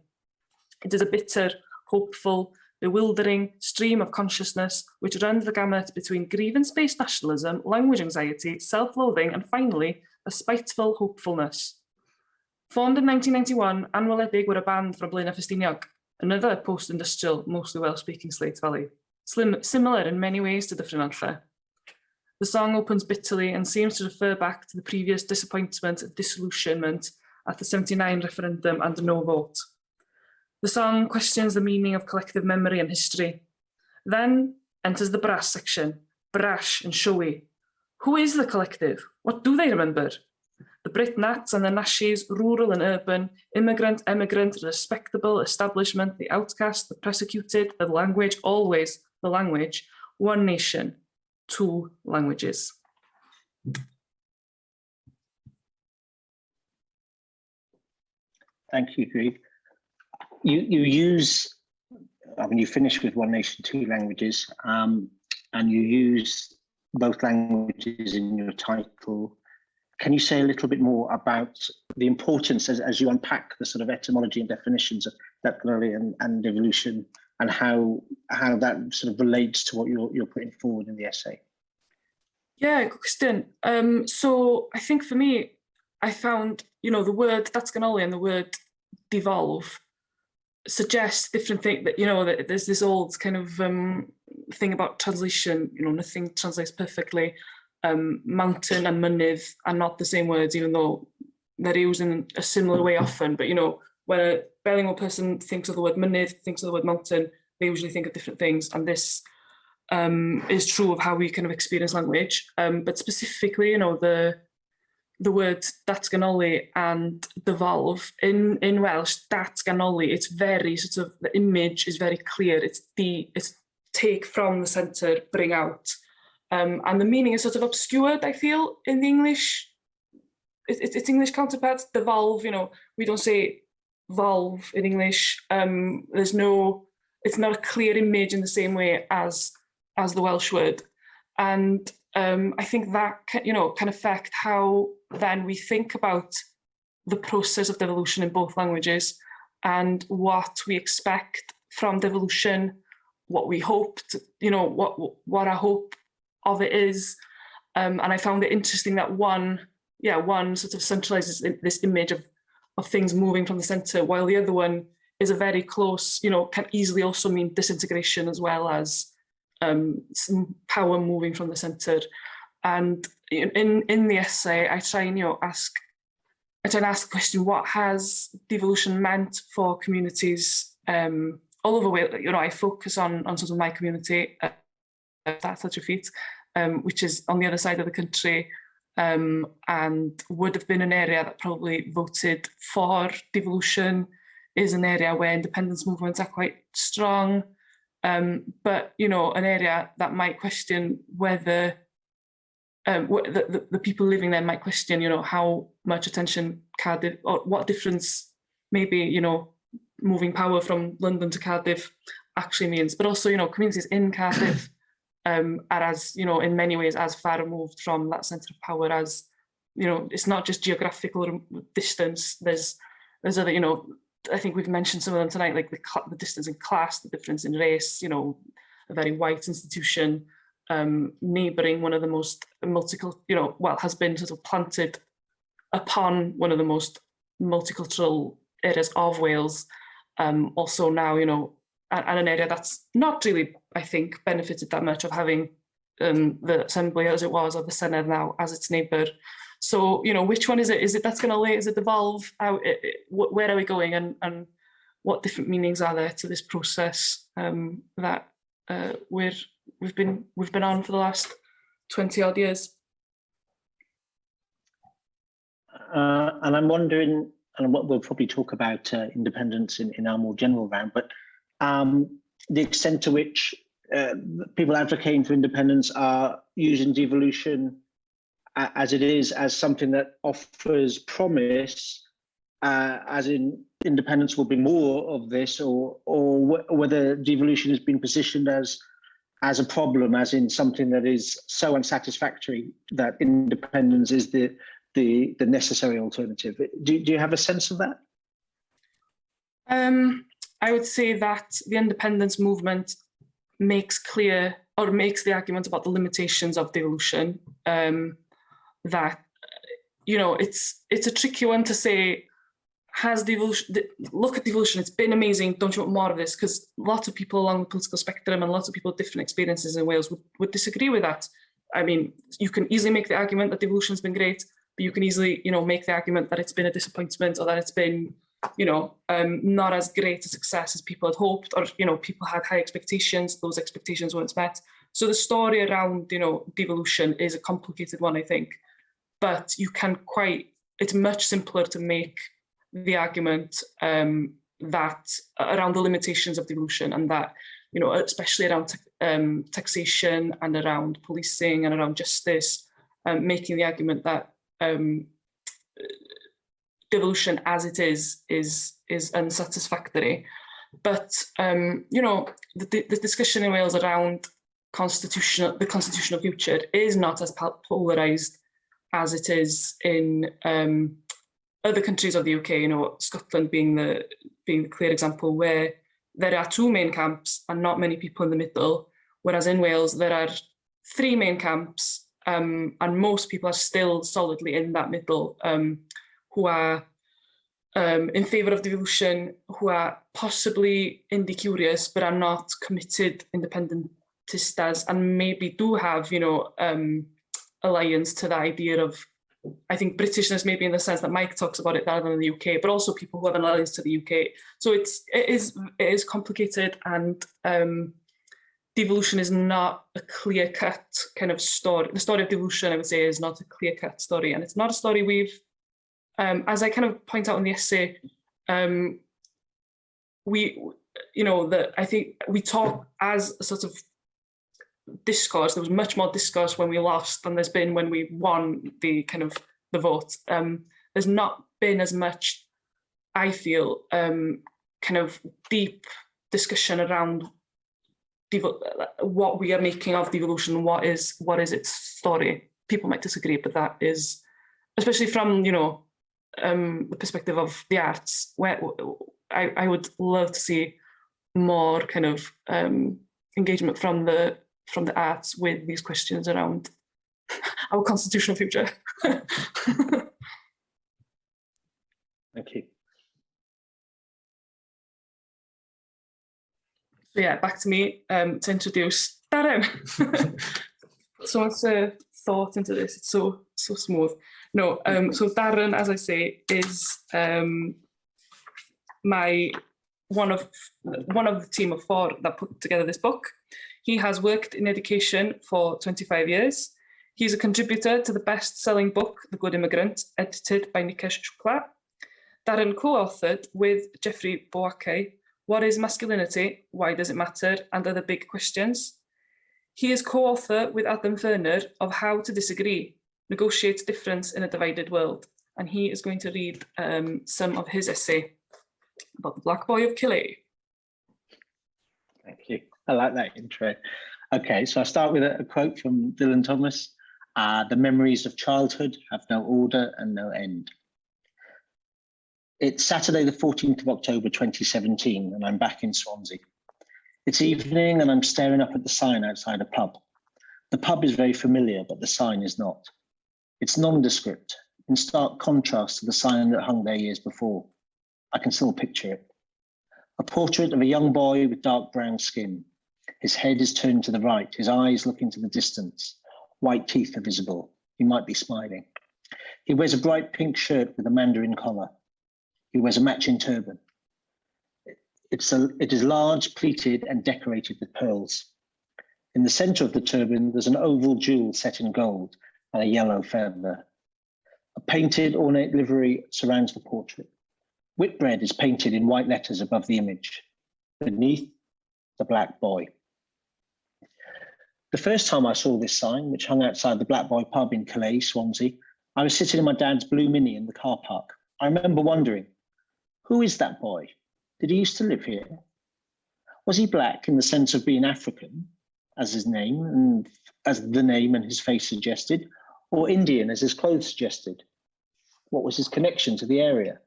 It is a bitter, hopeful, bewildering stream of consciousness which runs the gamut between grievance-based nationalism, language anxiety, self-loathing, and finally, a spiteful hopefulness. Formed in 1991, Anweledig were a band from Blaenau Ffestiniog, another post-industrial, mostly Welsh-speaking Slate Valley, similar in many ways to Dyffryn Nanlle. The song opens bitterly and seems to refer back to the previous disappointment and disillusionment at the 79 referendum and no vote. The song questions the meaning of collective memory and history. Then enters the brass section, brash and showy. Who is the collective? What do they remember? The Brit Nats and the Nashies, rural and urban, immigrant, emigrant, respectable, establishment, the outcast, the persecuted, the language, always the language, one nation, 2 languages. Thank you, Greg. You use, you finish with one nation, 2 languages, and you use both languages in your title. Can you say a little bit more about the importance as you unpack the sort of etymology and definitions of ethnology and evolution, and how that sort of relates to what you're putting forward in the essay? Yeah, good question. So I think for me, I found, the word datganoli and the word devolve suggest different things, that, that there's this old kind of thing about translation, nothing translates perfectly. Mountain and mynydd are not the same words, even though they're used in a similar way often. But, when a bilingual person thinks of the word mynydd, thinks of the word mountain, they usually think of different things. And this is true of how we kind of experience language. But specifically, the words datganoli and devolve in Welsh, datganoli, it's very sort of, the image is very clear. It's take from the centre, bring out. And the meaning is sort of obscured, I feel, in the English. It's English counterpart, devolve, we don't say volve in English. It's not a clear image in the same way as the Welsh word. And I think that, can affect how then we think about the process of devolution in both languages and what we expect from devolution, what we hoped, what our hope of it is. And I found it interesting that one sort of centralizes this image of things moving from the center, while the other one is a very close, can easily also mean disintegration as well as some power moving from the center. And in the essay, I try and ask the question: what has devolution meant for communities all over Wales? I focus on sort of my community, that's at your feet, which is on the other side of the country, and would have been an area that probably voted for devolution, is an area where independence movements are quite strong, but an area that might question whether the people living there might question, how much attention Cardiff, or what difference maybe, moving power from London to Cardiff actually means. But also, communities in Cardiff are as, in many ways, as far removed from that centre of power as, it's not just geographical distance. There's other, I think we've mentioned some of them tonight, like the distance in class, the difference in race, a very white institution, neighbouring one of the most multicultural, well, has been sort of planted upon one of the most multicultural areas of Wales. Also now, and an area that's not really, I think, benefited that much of having the Assembly as it was, or the Senedd now as its neighbour. So, which one is it? Is it that's going to is it devolve out? Where are we going, and what different meanings are there to this process that we've been on for the last 20 odd years? And I'm wondering, and what we'll probably talk about independence in our more general round, but the extent to which people advocating for independence are using devolution as it is, as something that offers promise, as in independence will bring more of this, or whether devolution has been positioned as a problem, as in something that is so unsatisfactory that independence is the necessary alternative. Do you have a sense of that? I would say that the independence movement makes clear, or makes the argument about the limitations of devolution. That it's a tricky one to say. Has devolution? Look at devolution. It's been amazing. Don't you want more of this? Because lots of people along the political spectrum and lots of people with different experiences in Wales would disagree with that. I mean, you can easily make the argument that devolution's been great, but you can easily, make the argument that it's been a disappointment, or that it's been, not as great a success as people had hoped, or people had high expectations. Those expectations weren't met. So the story around, devolution is a complicated one, I think. But you can it's much simpler to make the argument that around the limitations of devolution, and that, especially around taxation and around policing and around justice, making the argument that devolution as it is unsatisfactory. But the discussion in Wales around the constitutional future is not as polarised as it is in other countries of the UK. Scotland being the clear example, where there are two main camps and not many people in the middle, whereas in Wales there are three main camps, and most people are still solidly in that middle, who are in favour of devolution, who are possibly indie curious but are not committed independentistas, and maybe do have alliance to the idea of, I think, Britishness, maybe in the sense that Mike talks about it rather than the UK, but also people who have an alliance to the UK. So it is complicated, and devolution is not a clear-cut kind of story. The story of devolution, I would say, is not a clear-cut story, and it's not a story we've, as I kind of point out in the essay, I think we talk as a sort of discourse. There was much more discourse when we lost than there's been when we won the vote. There's not been as much, I feel, kind of deep discussion around what we are making of devolution. What is its story? People might disagree, but that is, especially from the perspective of the arts, where I would love to see more kind of engagement from the arts with these questions around our constitutional future. Thank you. So yeah, back to me to introduce Darren. So much thought into this. It's so smooth. No, so Darren, as I say, is one of the team of four that put together this book. He has worked in education for 25 years. He's a contributor to the best-selling book, The Good Immigrant, edited by Nikesh Shukla. Darren co-authored with Jeffrey Boake, What is Masculinity? Why Does It Matter? And Other Big Questions. He is co-author with Adam Werner of How to Disagree, Negotiate Difference in a Divided World. And he is going to read some of his essay about the Black Boy of Killee. Thank you. I like that intro. Okay, so I'll start with a quote from Dylan Thomas. The memories of childhood have no order and no end. It's Saturday, the 14th of October, 2017, and I'm back in Swansea. It's evening and I'm staring up at the sign outside a pub. The pub is very familiar, but the sign is not. It's nondescript, in stark contrast to the sign that hung there years before. I can still picture it. A portrait of a young boy with dark brown skin. His head is turned to the right, his eyes look into the distance. White teeth are visible. He might be smiling. He wears a bright pink shirt with a mandarin collar. He wears a matching turban. It is large, pleated, and decorated with pearls. In the center of the turban, there's an oval jewel set in gold and a yellow feather. A painted, ornate livery surrounds the portrait. Whitbread is painted in white letters above the image. Beneath, the black boy. The first time I saw this sign, which hung outside the Black Boy pub in Calais, Swansea, I was sitting in my dad's blue Mini in the car park. I remember wondering, who is that boy? Did he used to live here? Was he black in the sense of being African, as his name and as the name and his face suggested, or Indian as his clothes suggested? What was his connection to the area?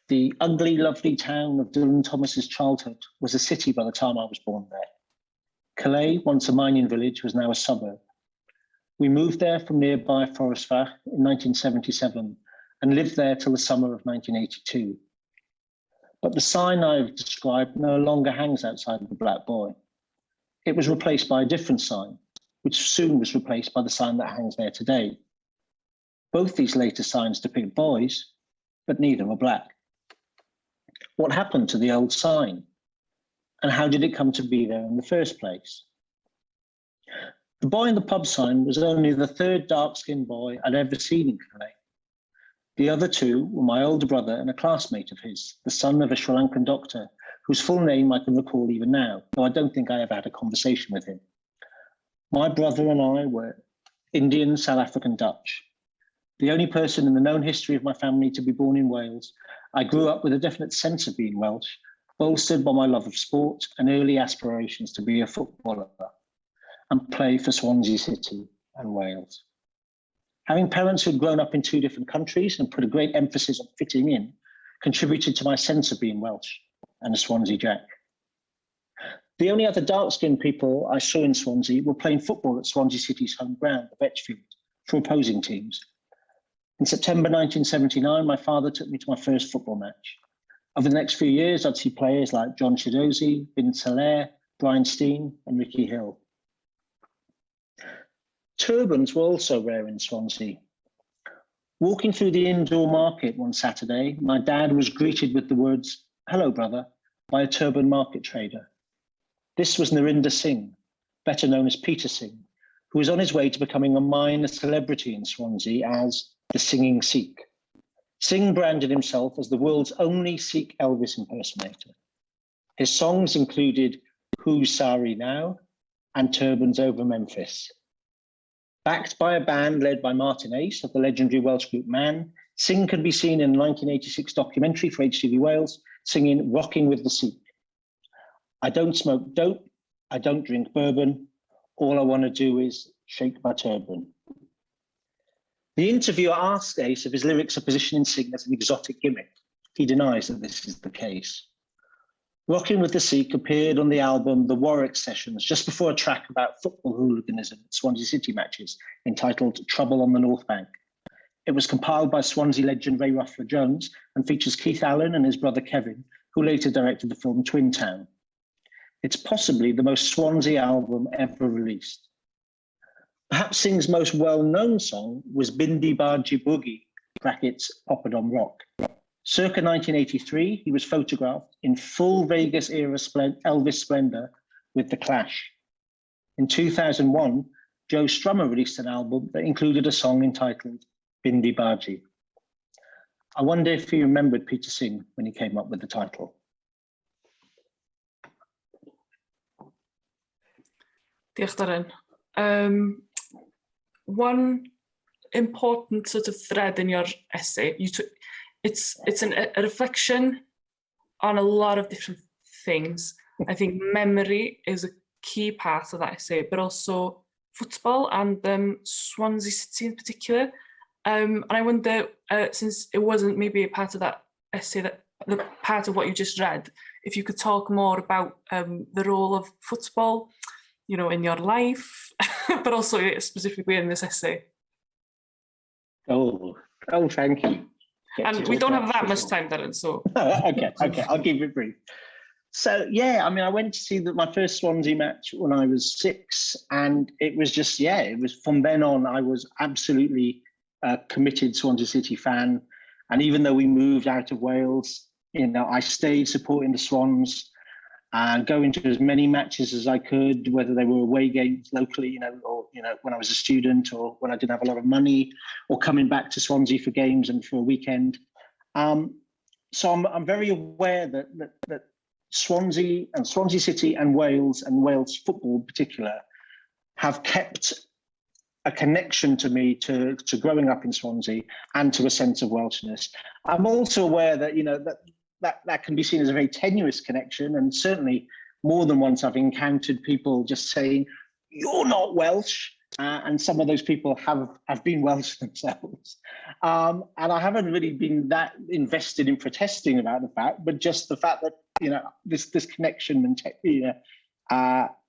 The ugly, lovely town of Dylan Thomas's childhood was a city by the time I was born there. Calais, once a mining village, was now a suburb. We moved there from nearby Forestfach in 1977 and lived there till the summer of 1982. But the sign I've described no longer hangs outside of the Black Boy. It was replaced by a different sign, which soon was replaced by the sign that hangs there today. Both these later signs depict boys, but neither are black. What happened to the old sign? And how did it come to be there in the first place? The boy in the pub sign was only the third dark-skinned boy I'd ever seen in Calais. The other two were my older brother and a classmate of his, the son of a Sri Lankan doctor, whose full name I can recall even now, though I don't think I ever had a conversation with him. My brother and I were Indian, South African, Dutch. The only person in the known history of my family to be born in Wales, I grew up with a definite sense of being Welsh, bolstered by my love of sport and early aspirations to be a footballer and play for Swansea City and Wales. Having parents who'd grown up in two different countries and put a great emphasis on fitting in contributed to my sense of being Welsh and a Swansea Jack. The only other dark-skinned people I saw in Swansea were playing football at Swansea City's home ground, the Betchfield, for opposing teams. In September 1979, my father took me to my first football match. Over the next few years, I'd see players like John Chidozie, Bin Salaire, Brian Steen, and Ricky Hill. Turbans were also rare in Swansea. Walking through the indoor market one Saturday, my dad was greeted with the words, "Hello, brother," by a turban market trader. This was Narinder Singh, better known as Peter Singh, who was on his way to becoming a minor celebrity in Swansea as the Singing Sikh. Singh branded himself as the world's only Sikh Elvis impersonator. His songs included Who's Sorry Now and Turbans Over Memphis. Backed by a band led by Martin Ace of the legendary Welsh group Man, Singh can be seen in a 1986 documentary for HTV Wales singing Rocking with the Sikh. I don't smoke dope, I don't drink bourbon, all I want to do is shake my turban. The interviewer asks Ace if his lyrics are positioning Singh as an exotic gimmick. He denies that this is the case. Rocking with the Sikh appeared on the album The Warwick Sessions just before a track about football hooliganism at Swansea City matches entitled Trouble on the North Bank. It was compiled by Swansea legend Ray Ruffler Jones and features Keith Allen and his brother Kevin, who later directed the film Twin Town. It's possibly the most Swansea album ever released. Perhaps Singh's most well-known song was Bindi Baji Boogie, brackets Poppadom Rock. Circa 1983, he was photographed in full Vegas-era Elvis splendor with The Clash. In 2001, Joe Strummer released an album that included a song entitled Bindi Baji. I wonder if he remembered Peter Singh when he came up with the title. Diolch, Darren. One important sort of thread in your essay, it's a reflection on a lot of different things. I think memory is a key part of that essay, but also football and Swansea City in particular. And I wonder, since it wasn't maybe a part of that essay, that the part of what you just read, if you could talk more about the role of football in your life, but also specifically in this essay. Oh, thank you. And we don't have that much time, Darren, so. Okay, I'll keep it brief. So, yeah, I mean, I went to see my first Swansea match when I was 6, and it was just, it was from then on, I was absolutely a committed Swansea City fan. And even though we moved out of Wales, I stayed supporting the Swans and going to as many matches as I could, whether they were away games locally, or when I was a student, or when I didn't have a lot of money, or coming back to Swansea for games and for a weekend. So I'm very aware that Swansea and Swansea City and Wales football in particular have kept a connection to me to growing up in Swansea and to a sense of Welshness. I'm also aware that that can be seen as a very tenuous connection, and certainly more than once I've encountered people just saying, "You're not Welsh," and some of those people have been Welsh themselves. And I haven't really been that invested in protesting about the fact, but just the fact that this connection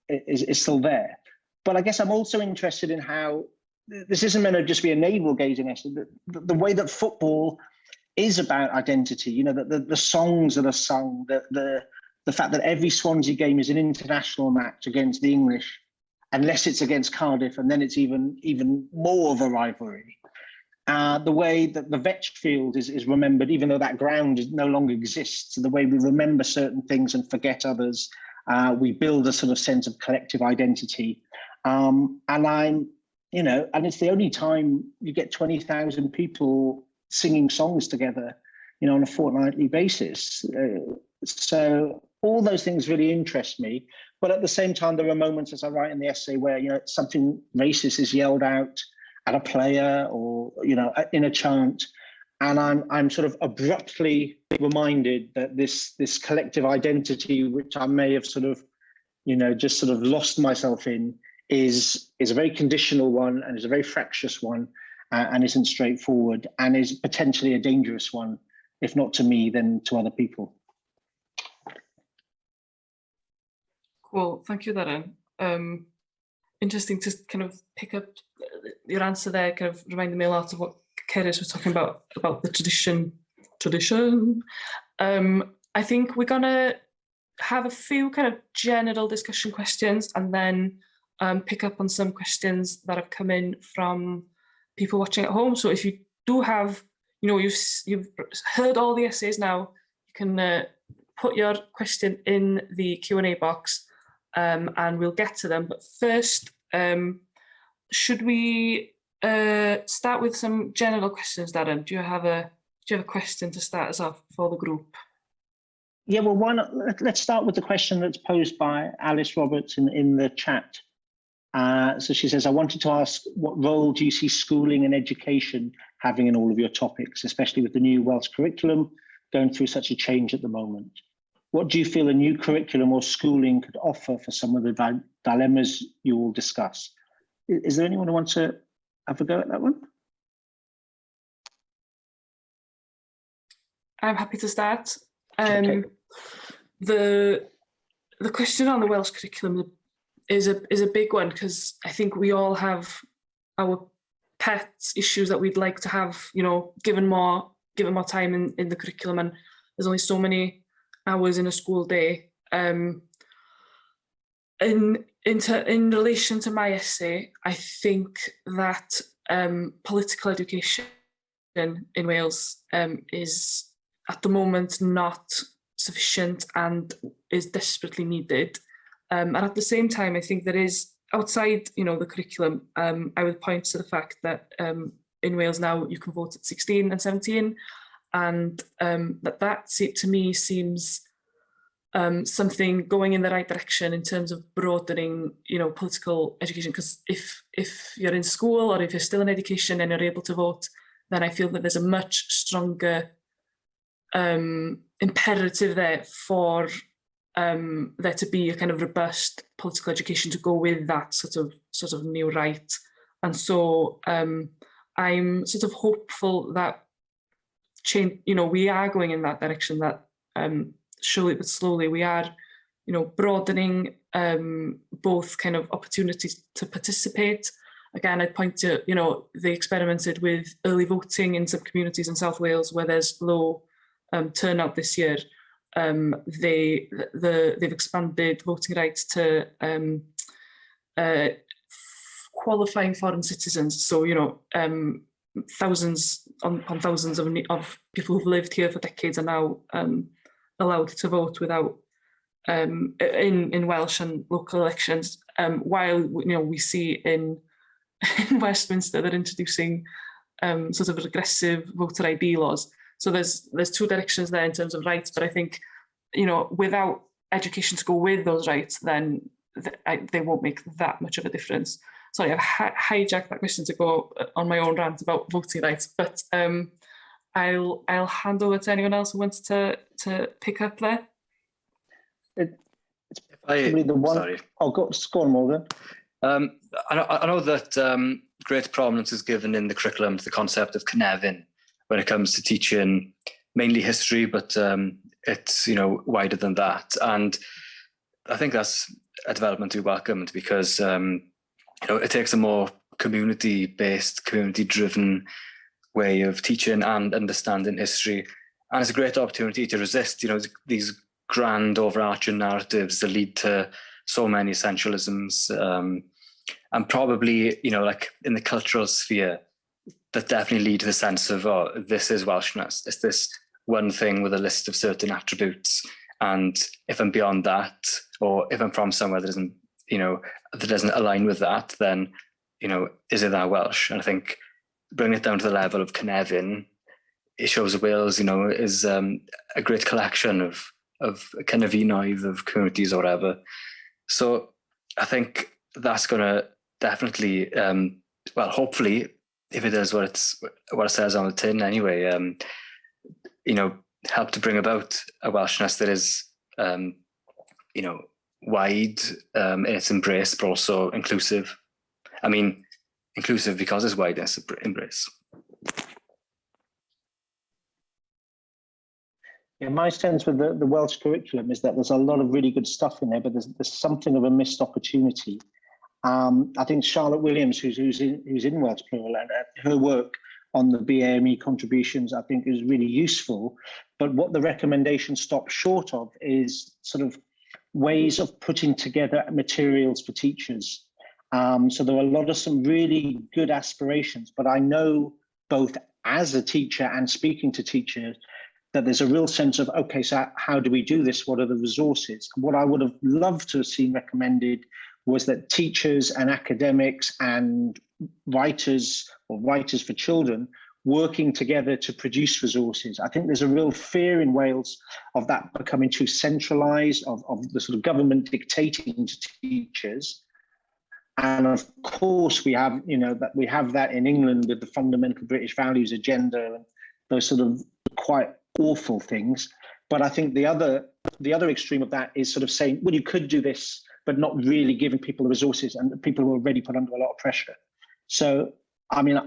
is still there. But I guess I'm also interested in how this isn't meant to just be a navel-gazing essay. The way that football is about identity, the songs that are sung, the fact that every Swansea game is an international match against the English, unless it's against Cardiff, and then it's even more of a rivalry. The way that the Vetch Field is remembered, even though that ground no longer exists, the way we remember certain things and forget others, we build a sort of sense of collective identity. And it's the only time you get 20,000 people singing songs together, on a fortnightly basis. So all those things really interest me. But at the same time, there are moments, as I write in the essay, where something racist is yelled out at a player or in a chant, and I'm sort of abruptly reminded that this collective identity, which I may have just lost myself in, is a very conditional one, and is a very fractious one, and isn't straightforward, and is potentially a dangerous one, if not to me, then to other people. Cool, thank you, Darren. Interesting to kind of pick up your answer there, kind of reminded me a lot of what Cerys was talking about the tradition. I think we're gonna have a few kind of general discussion questions, and then pick up on some questions that have come in from people watching at home. So if you do have, you've heard all the essays now, you can put your question in the Q&A box, and we'll get to them. But first, should we start with some general questions, Darren? Do you have a question to start us off for the group? Yeah, well, why not? Let's start with the question that's posed by Alice Roberts in the chat. So she says, I wanted to ask, what role do you see schooling and education having in all of your topics, especially with the new Welsh curriculum going through such a change at the moment? What do you feel a new curriculum or schooling could offer for some of the dilemmas you will discuss? Is there anyone who wants to have a go at that one? I'm happy to start. Okay. The question on the Welsh curriculum is a big one, because I think we all have our pet issues that we'd like to have, given more time in the curriculum, and there's only so many hours in a school day. In relation to my essay, I think that political education in Wales is at the moment not sufficient and is desperately needed. And at the same time, I think there is, outside the curriculum, I would point to the fact that in Wales now you can vote at 16 and 17, and that to me seems something going in the right direction in terms of broadening political education. Because if you're in school, or if you're still in education and you're able to vote, then I feel that there's a much stronger imperative there for there to be a kind of robust political education to go with that sort of new right. And so I'm sort of hopeful that change, we are going in that direction, that surely but slowly we are broadening both kind of opportunities to participate. Again, I'd point to, they experimented with early voting in some communities in South Wales where there's low turnout this year. They've expanded voting rights to qualifying foreign citizens. So, thousands upon thousands of people who've lived here for decades are now allowed to vote without in Welsh and local elections. While we see in Westminster they're introducing sort of regressive voter ID laws. So there's two directions there in terms of rights, but I think without education to go with those rights, then they won't make that much of a difference. Sorry, I've hijacked that question to go on my own rant about voting rights, but I'll hand over to anyone else who wants to pick up there. It's probably the one. Sorry. I'll go on, Morgan. I know that great prominence is given in the curriculum to the concept of Cynefin when it comes to teaching mainly history, but it's wider than that. And I think that's a development we welcomed because it takes a more community-based, community-driven way of teaching and understanding history, and it's a great opportunity to resist these grand overarching narratives that lead to so many essentialisms, and probably like in the cultural sphere that definitely lead to the sense of, oh, this is Welshness, it's this one thing with a list of certain attributes, and if I'm beyond that, or if I'm from somewhere that doesn't align with that, then is it that Welsh? And I think bringing it down to the level of Cynefin, it shows Wales is a great collection of Cynefinoedd of communities or whatever. So I think that's going to definitely, hopefully, if it does what it says on the tin anyway, help to bring about a Welshness that is, wide in its embrace, but also inclusive. I mean, inclusive because it's wide in its embrace. Yeah, my sense with the Welsh curriculum is that there's a lot of really good stuff in there, but there's something of a missed opportunity. I think Charlotte Williams, who's in Welsh Plural, and her work on the BAME contributions, I think is really useful. But what the recommendation stops short of is sort of ways of putting together materials for teachers. So there are a lot of some really good aspirations, but I know both as a teacher and speaking to teachers that there's a real sense of, okay, so how do we do this? What are the resources? What I would have loved to have seen recommended was that teachers and academics and writers or writers for children working together to produce resources. I think there's a real fear in Wales of that becoming too centralised, of the sort of government dictating to teachers. And of course, we have that in England with the fundamental British values agenda and those sort of quite awful things. But I think the other extreme of that is sort of saying, well, you could do this, but not really giving people the resources, and people who are already put under a lot of pressure. So, I mean,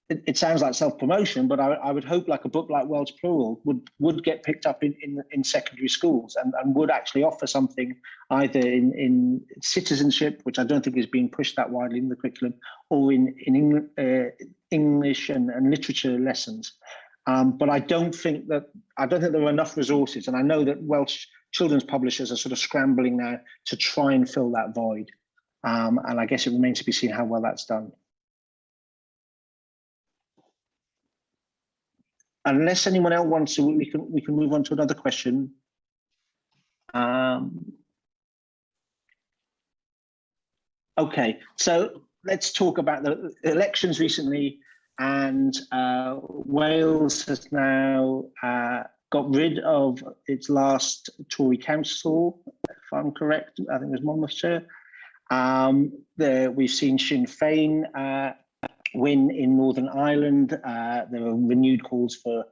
it sounds like self-promotion, but I would hope like a book like Welsh Plural would get picked up in secondary schools and would actually offer something either in citizenship, which I don't think is being pushed that widely in the curriculum, or in English and literature lessons. But I don't think there are enough resources, and I know that Welsh children's publishers are sort of scrambling now to try and fill that void. And I guess it remains to be seen how well that's done. Unless anyone else wants to, we can move on to another question. Okay, so let's talk about the elections recently, and Wales has now got rid of its last Tory council, if I'm correct. I think it was Monmouthshire. We've seen Sinn Féin win in Northern Ireland. There were renewed calls for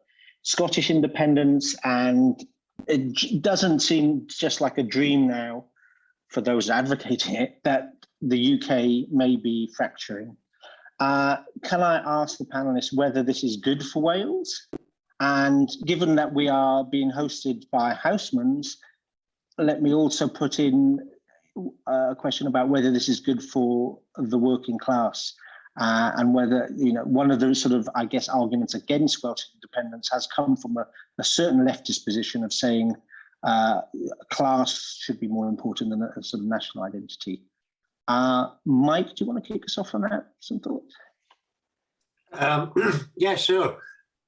Scottish independence, and it doesn't seem just like a dream now for those advocating it that the UK may be fracturing. Can I ask the panelists whether this is good for Wales? And given that we are being hosted by Housemans, let me also put in a question about whether this is good for the working class, and whether, you know, one of those sort of, I guess, arguments against Welsh independence has come from a certain leftist position of saying class should be more important than a sort of national identity. Mike, do you want to kick us off on that? Some thoughts? Yeah, sure.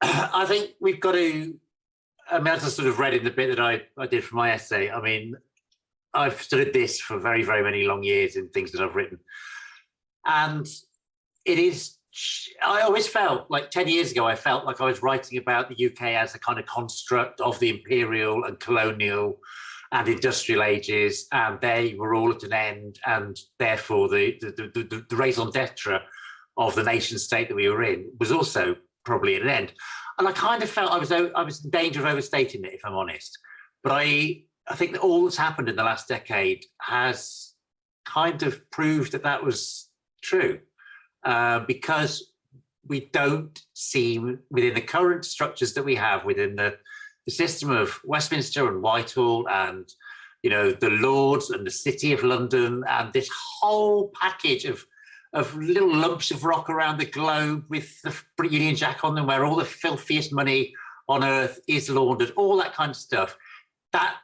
I think we've got to, I mean, as I sort of read in the bit that I did for my essay, I mean, I've studied this for very, very many long years in things that I've written. And it is, I always felt like 10 years ago, I felt like I was writing about the UK as a kind of construct of the imperial and colonial and industrial ages, and they were all at an end, and therefore the raison d'etre of the nation state that we were in was also probably at an end. And I kind of felt I was in danger of overstating it, if I'm honest. But I think that all that's happened in the last decade has kind of proved that that was true, because we don't seem, within the current structures that we have within the system of Westminster and Whitehall and, you know, the Lords and the City of London and this whole package of little lumps of rock around the globe with the Union Jack on them, where all the filthiest money on earth is laundered, all that kind of stuff, that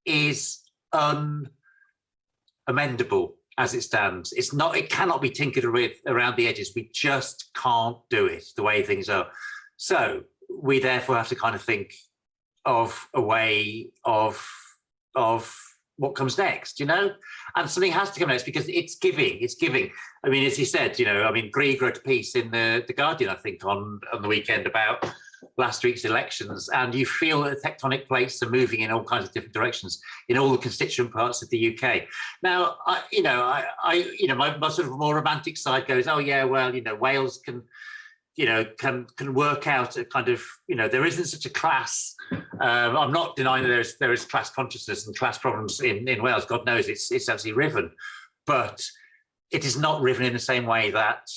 is unamendable as it stands. It's not, it cannot be tinkered with around the edges. We just can't do it the way things are. So we therefore have to kind of think of a way of what comes next, you know? And something has to come next because it's giving. I mean, as he said, you know, I mean, Grieg wrote a piece in the Guardian, I think, on the weekend about last week's elections, and you feel that the tectonic plates are moving in all kinds of different directions in all the constituent parts of the UK. Now, my sort of more romantic side goes, oh yeah, well, you know, Wales can work out a kind of, you know, there isn't such a class. I'm not denying that there is class consciousness and class problems in Wales. God knows it's absolutely riven, but it is not riven in the same way that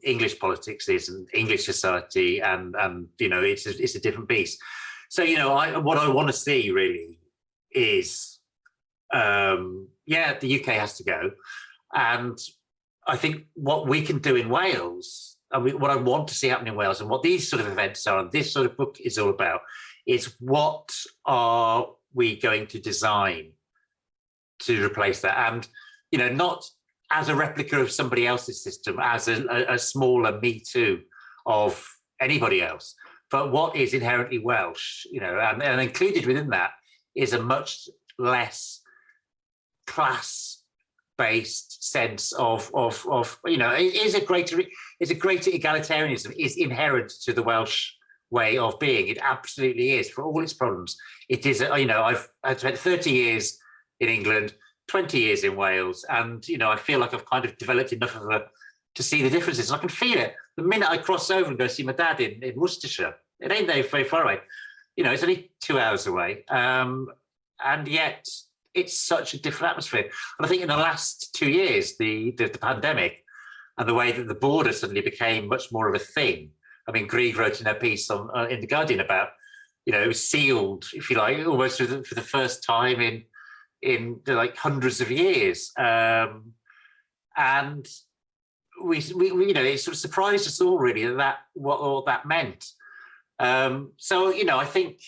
English politics is and English society, and you know, it's a different beast. So, you know, what I want to see really is, the UK has to go, and I think what we can do in Wales, what I want to see happen in Wales, and what these sort of events are, and this sort of book is all about, is what are we going to design to replace that? And, you know, not as a replica of somebody else's system, as a smaller me too of anybody else, but what is inherently Welsh, you know, and included within that is a much less class-based sense of you know, it is a greater egalitarianism is inherent to the Welsh way of being. It absolutely is, for all its problems. It is, you know, I've spent 30 years in England, 20 years in Wales, and, you know, I feel like I've kind of developed enough to see the differences. I can feel it the minute I cross over and go see my dad in Worcestershire. It ain't very far away. You know, it's only 2 hours away. And yet it's such a different atmosphere. And I think in the last 2 years, the pandemic and the way that the border suddenly became much more of a thing. I mean, Grieg wrote in a piece in the Guardian about, you know, it was sealed, if you like, almost for the first time in like hundreds of years, and we you know, it sort of surprised us all really that what all that meant. So, you know, I think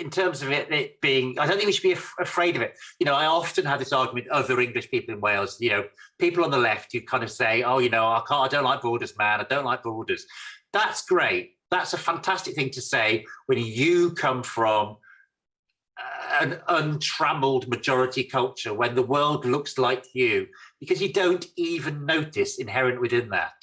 in terms of it being, I don't think we should be afraid of it. You know, I often have this argument with other English people in Wales, you know, people on the left who kind of say, oh, you know, I don't like borders, man, I don't like borders. That's great. That's a fantastic thing to say when you come from an untrammeled majority culture, when the world looks like you, because you don't even notice inherent within that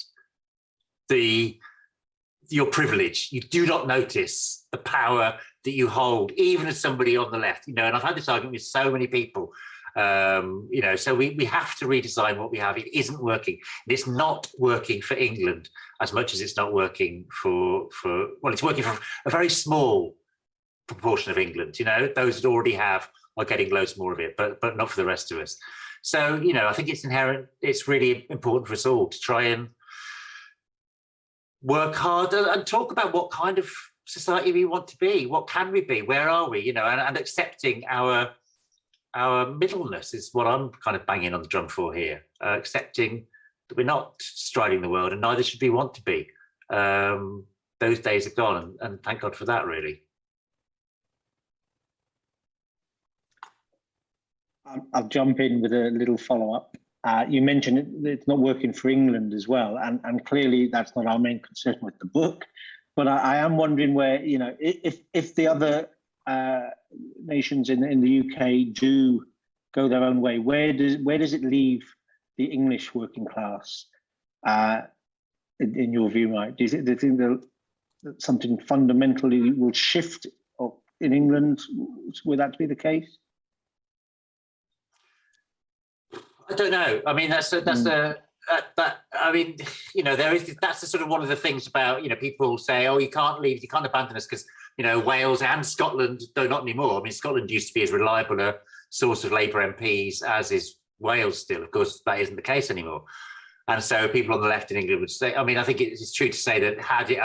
your privilege. You do not notice the power that you hold, even as somebody on the left, you know. And I've had this argument with so many people, you know, so we have to redesign what we have. It isn't working. And it's not working for England as much as it's not working for well, it's working for a very small proportion of England, you know. Those that already have are getting loads more of it, but not for the rest of us. So, you know, I think it's really important for us all to try and work harder and talk about what kind of society we want to be. What can we be? Where are we? You know, and accepting our our middleness is what I'm kind of banging on the drum for here, accepting that we're not striding the world and neither should we want to be. Those days are gone, and thank God for that, really. I'll jump in with a little follow-up. You mentioned it's not working for England as well, and clearly that's not our main concern with the book. But I am wondering where, you know, if the other nations in the UK do go their own way, where does it leave the English working class? In your view, Mike, do you think that something fundamentally will shift in England? Would that be the case? I don't know. I mean, that's I mean, you know, that's the sort of one of the things about, you know, people say, oh, you can't leave, you can't abandon us because, you know, Wales and Scotland, though not anymore. I mean, Scotland used to be as reliable a source of Labour MPs as is Wales still. Of course, that isn't the case anymore. And so people on the left in England would say, I mean, I think it's true to say that had there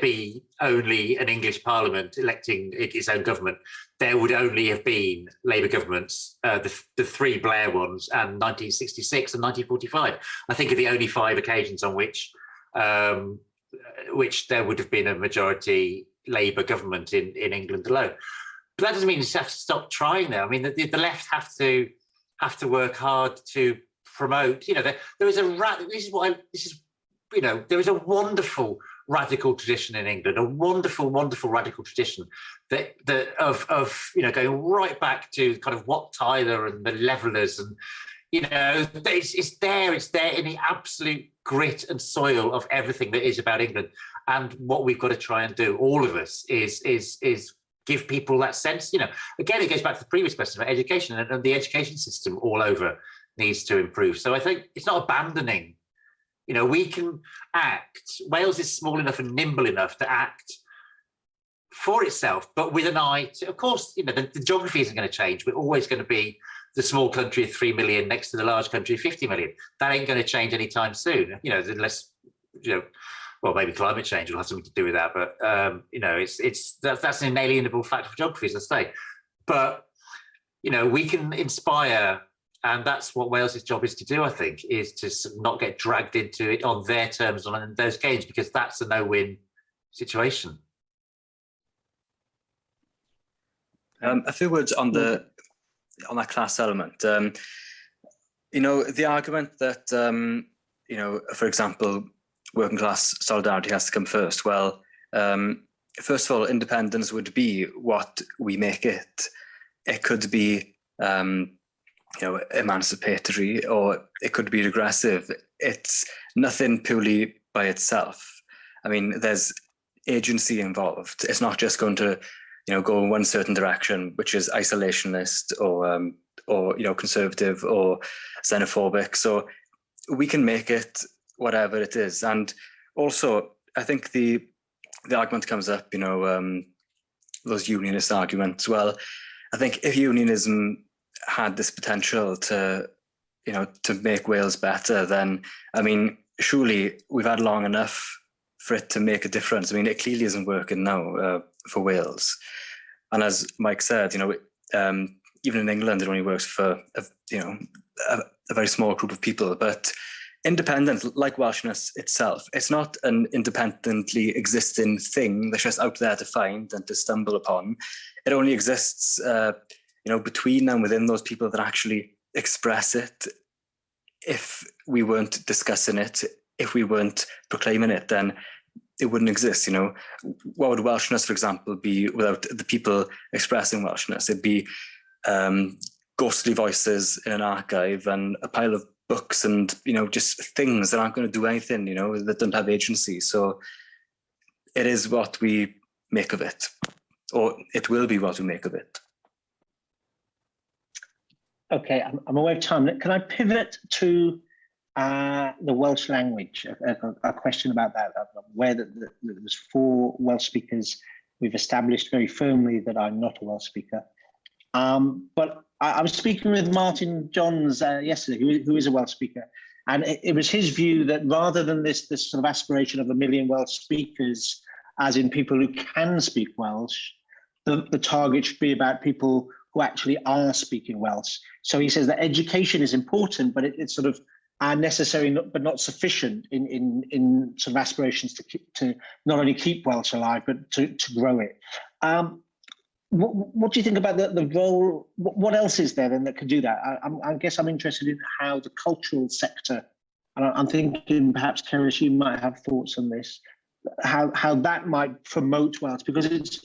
been only an English Parliament electing its own government, there would only have been Labour governments, the three Blair ones, and 1966 and 1945. I think are the only 5 occasions on which there would have been a majority Labour government in England alone. But that doesn't mean you just have to stop trying there. I mean, the left have to work hard to promote. You know, there is there is a wonderful radical tradition in England, a wonderful radical tradition that of you know, going right back to kind of Wat Tyler and the Levellers, and you know, it's there in the absolute grit and soil of everything that is about England. And what we've got to try and do, all of us, is give people that sense. You know, again, it goes back to the previous question about education, and the education system all over needs to improve. So I think it's not abandoning. You know, we can act. Wales is small enough and nimble enough to act for itself, but with an eye to, of course, you know, the geography isn't going to change. We're always going to be the small country of 3 million next to the large country of 50 million. That ain't going to change anytime soon, you know, unless, you know, well, maybe climate change will have something to do with that. But, you know, that's an inalienable fact of geography, as I say. But, you know, we can inspire. And that's what Wales's job is to do, I think, is to not get dragged into it on their terms, on those games, because that's a no-win situation. A few words on that class element. You know, the argument that you know, for example, working class solidarity has to come first. Well, first of all, independence would be what we make it. It could be you know, emancipatory, or it could be regressive. It's nothing purely by itself. I mean, there's agency involved. It's not just going to, you know, go in one certain direction, which is isolationist or you know, conservative or xenophobic. So we can make it whatever it is. And also, I think the argument comes up, you know, those unionist arguments. Well, I think if unionism had this potential to, you know, to make Wales better, then, I mean, surely we've had long enough for it to make a difference. I mean, it clearly isn't working now for Wales. And as Mike said, you know, even in England, it only works for, you know, a very small group of people. But independent, like Welshness itself, it's not an independently existing thing that's just out there to find and to stumble upon. It only exists you know, between and within those people that actually express it. If we weren't discussing it, if we weren't proclaiming it, then it wouldn't exist. You know, what would Welshness, for example, be without the people expressing Welshness? It'd be ghostly voices in an archive and a pile of books and, you know, just things that aren't going to do anything, you know, that don't have agency. So it is what we make of it, or it will be what we make of it. Okay, I'm aware of time. Can I pivot to the Welsh language? A question about that. Where there's 4 Welsh speakers. We've established very firmly that I'm not a Welsh speaker. But I was speaking with Martin Johns yesterday, who is a Welsh speaker, and it was his view that rather than this sort of aspiration of 1 million Welsh speakers, as in people who can speak Welsh, the target should be about people who actually are speaking Welsh. So he says that education is important, but it's sort of necessary but not sufficient in sort of aspirations to not only keep Welsh alive but to grow it. What do you think about the role? What else is there then that could do that? I guess I'm interested in how the cultural sector, and I'm thinking perhaps Cerys, you might have thoughts on this, how that might promote Welsh, because it's,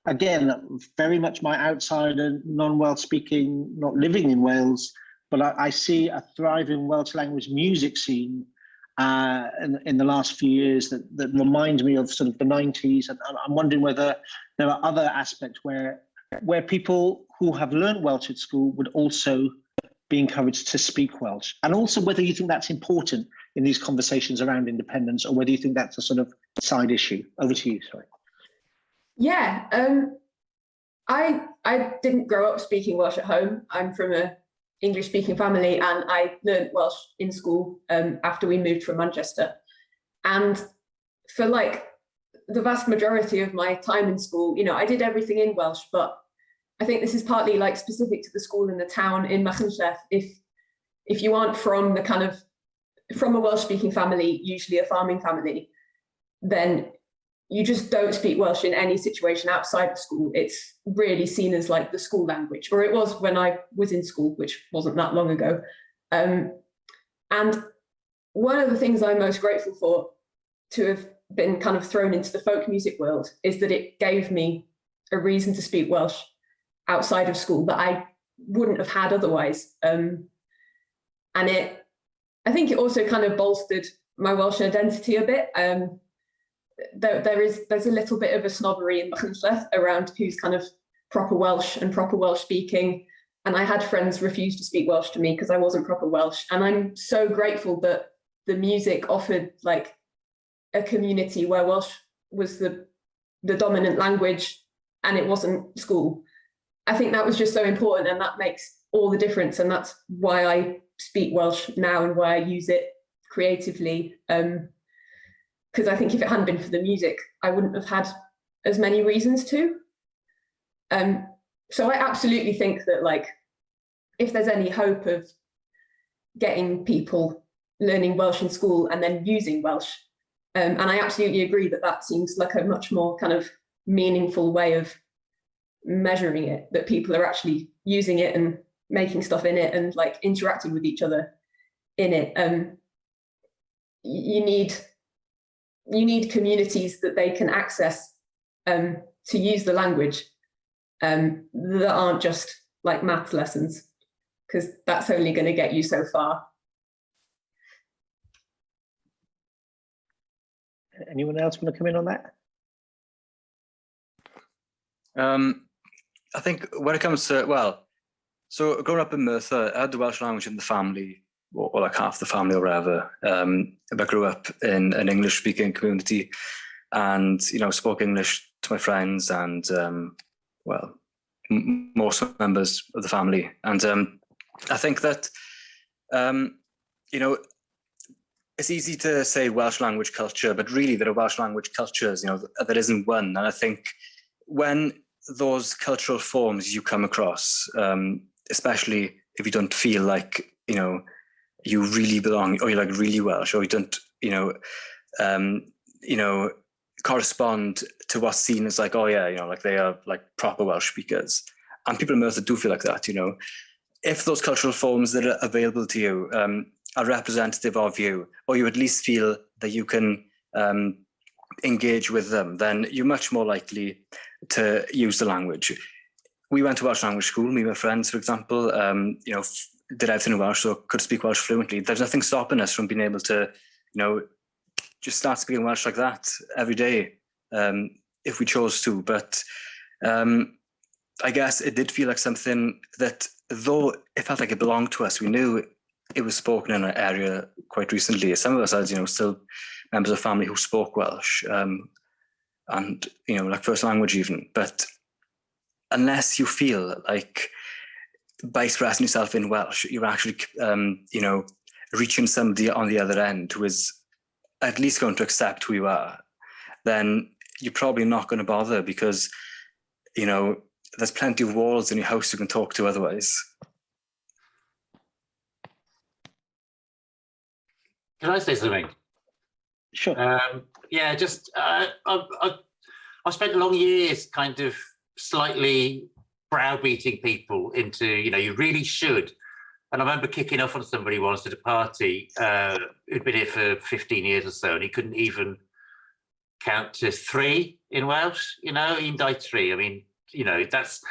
again, very much my outsider, non-Welsh speaking, not living in Wales, but I see a thriving Welsh language music scene in the last few years that reminds me of sort of the 90s. And I'm wondering whether there are other aspects where people who have learned Welsh at school would also be encouraged to speak Welsh. And also whether you think that's important in these conversations around independence, or whether you think that's a sort of side issue. Over to you, sorry. Yeah, I didn't grow up speaking Welsh at home. I'm from a English-speaking family, and I learned Welsh in school after we moved from Manchester. And for like the vast majority of my time in school, I did everything in Welsh, but I think this is partly like specific to the school in the town in Machynlleth. If you aren't from a Welsh-speaking family, usually a farming family, then you just don't speak Welsh in any situation outside of school. It's really seen as like the school language, or it was when I was in school, which wasn't that long ago. And one of the things I'm most grateful for to have been kind of thrown into the folk music world is that it gave me a reason to speak Welsh outside of school that I wouldn't have had otherwise. And I think it also kind of bolstered my Welsh identity a bit. There's a little bit of a snobbery in Machynlleth around who's kind of proper Welsh and proper Welsh speaking. And I had friends refuse to speak Welsh to me because I wasn't proper Welsh. And I'm so grateful that the music offered like a community where Welsh was the dominant language and it wasn't school. I think that was just so important, and that makes all the difference. And that's why I speak Welsh now and why I use it creatively. Because I think if it hadn't been for the music, I wouldn't have had as many reasons to. So I absolutely think that like, if there's any hope of getting people learning Welsh in school and then using Welsh, and I absolutely agree that seems like a much more kind of meaningful way of measuring it, that people are actually using it and making stuff in it and like interacting with each other in it. You need communities that they can access to use the language that aren't just like maths lessons, because that's only going to get you so far. Anyone else want to come in on that? I think when it comes to, so growing up in Merthyr, I had the Welsh language in the family, or like half the family or whatever. I grew up in an English-speaking community, and spoke English to my friends and most members of the family. And I think that it's easy to say Welsh language culture, but really there are Welsh language cultures. There isn't one. And I think when those cultural forms you come across, especially if you don't feel like you really belong, or you're like really Welsh, or you don't, correspond to what's seen as like, like they are like proper Welsh speakers. And people in Merthyr do feel like that, If those cultural forms that are available to you are representative of you, or you at least feel that you can engage with them, then you're much more likely to use the language. We went to Welsh language school, me and my friends, for example, did everything in Welsh, so could speak Welsh fluently. There's nothing stopping us from being able to, just start speaking Welsh like that every day, if we chose to. But I guess it did feel like something that, though it felt like it belonged to us, we knew it was spoken in our area quite recently. Some of us had, still members of family who spoke Welsh, and, like first language even. But unless you feel like by expressing yourself in Welsh, you're actually, reaching somebody on the other end who is at least going to accept who you are, then you're probably not going to bother, because, there's plenty of walls in your house you can talk to otherwise. Can I say something? Sure. Yeah, just I've spent long years kind of slightly browbeating people into, you really should. And I remember kicking off on somebody once at a party who'd been here for 15 years or so, and he couldn't even count to 3 in Welsh. He died 3. I mean, that's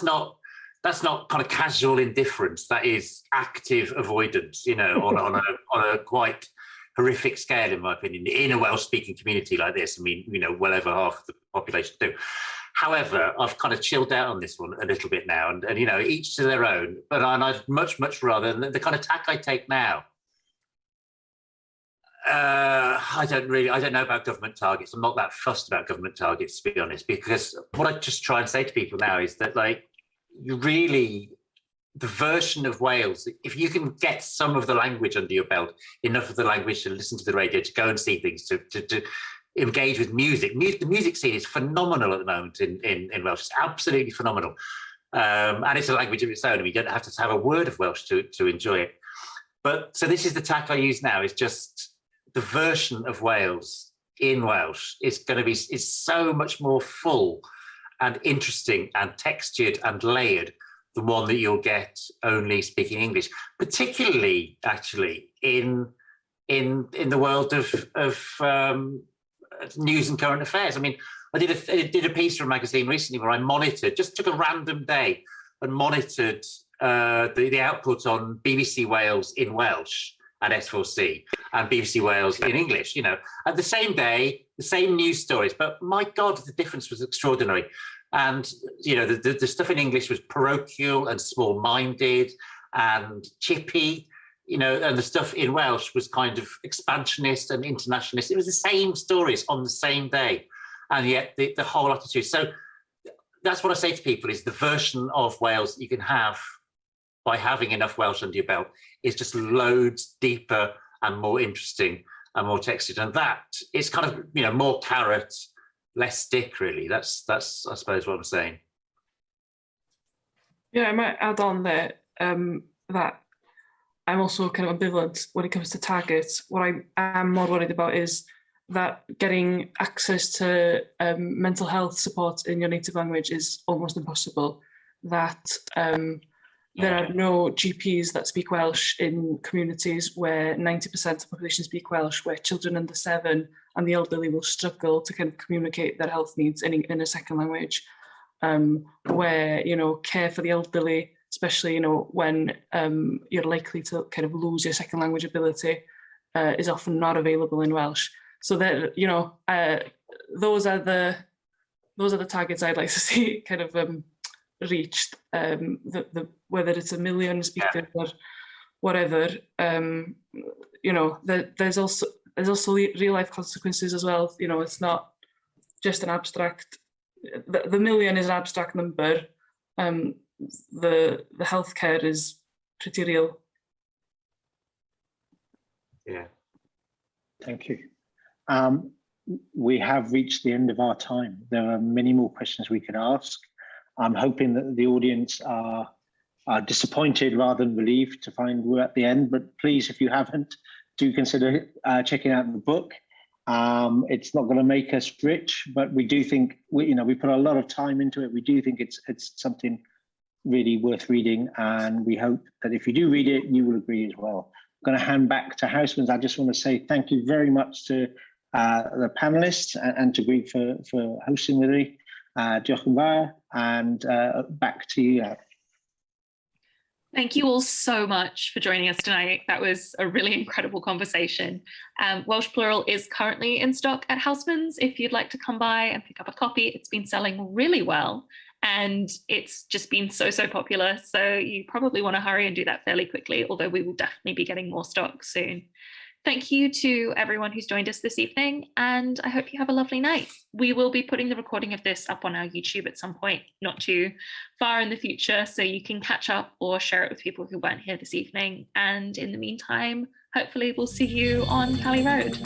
not kind of casual indifference. That is active avoidance. On a quite horrific scale, in my opinion, in a Welsh-speaking community like this. I mean, well over half of the population do. However, I've kind of chilled out on this one a little bit now, and each to their own. But I'd much rather the kind of tack I take now. I don't know about government targets. I'm not that fussed about government targets, to be honest, because what I just try and say to people now is that, the version of Wales, if you can get some of the language under your belt, enough of the language to listen to the radio, to go and see things, to engage with music. The music scene is phenomenal at the moment in Welsh. It's absolutely phenomenal. And it's a language of its own. You don't have to have a word of Welsh to enjoy it. But so this is the tack I use now, is just the version of Wales in Welsh is so much more full and interesting and textured and layered than one that you'll get only speaking English, particularly actually in the world of news and current affairs. I mean, I did a piece for a magazine recently where I just took a random day and monitored the output on BBC Wales in Welsh and S4C and BBC Wales in English, at the same day, the same news stories, but my God, the difference was extraordinary. And, the stuff in English was parochial and small-minded and chippy, and the stuff in Welsh was kind of expansionist and internationalist. It was the same stories on the same day, and yet the whole attitude. So that's what I say to people, is the version of Wales you can have by having enough Welsh under your belt is just loads deeper and more interesting and more textured. And that is kind of, more carrot, less stick, really. That's I suppose what I'm saying. Yeah, I might add on there that I'm also kind of ambivalent when it comes to targets. What I am more worried about is that getting access to mental health support in your native language is almost impossible. That there are no GPs that speak Welsh in communities where 90% of the population speak Welsh, where children under 7 and the elderly will struggle to kind of communicate their health needs in a second language, where, care for the elderly, especially, when you're likely to kind of lose your second language ability, is often not available in Welsh. So that, those are the targets I'd like to see kind of reached. Whether it's 1 million speakers or whatever, there's also real life consequences as well. It's not just an abstract. The 1 million is an abstract number. The healthcare is pretty real. Yeah. Thank you. We have reached the end of our time. There are many more questions we could ask. I'm hoping that the audience are disappointed rather than relieved to find we're at the end, but please, if you haven't, do consider checking out the book. It's not going to make us rich, but we do think we put a lot of time into it. We do think it's something really worth reading, and we hope that if you do read it, you will agree as well. I'm going to hand back to Housemans. I just want to say thank you very much to the panelists and to Greg for hosting with me. Diolch yn fawr, and back to you. Thank you all so much for joining us tonight. That was a really incredible conversation. Welsh Plural is currently in stock at Housemans. If you'd like to come by and pick up a copy, it's been selling really well and it's just been so popular. So you probably want to hurry and do that fairly quickly, although we will definitely be getting more stock soon. Thank you to everyone who's joined us this evening, and I hope you have a lovely night. We will be putting the recording of this up on our YouTube at some point, not too far in the future, so you can catch up or share it with people who weren't here this evening. And in the meantime, hopefully we'll see you on Cali Road.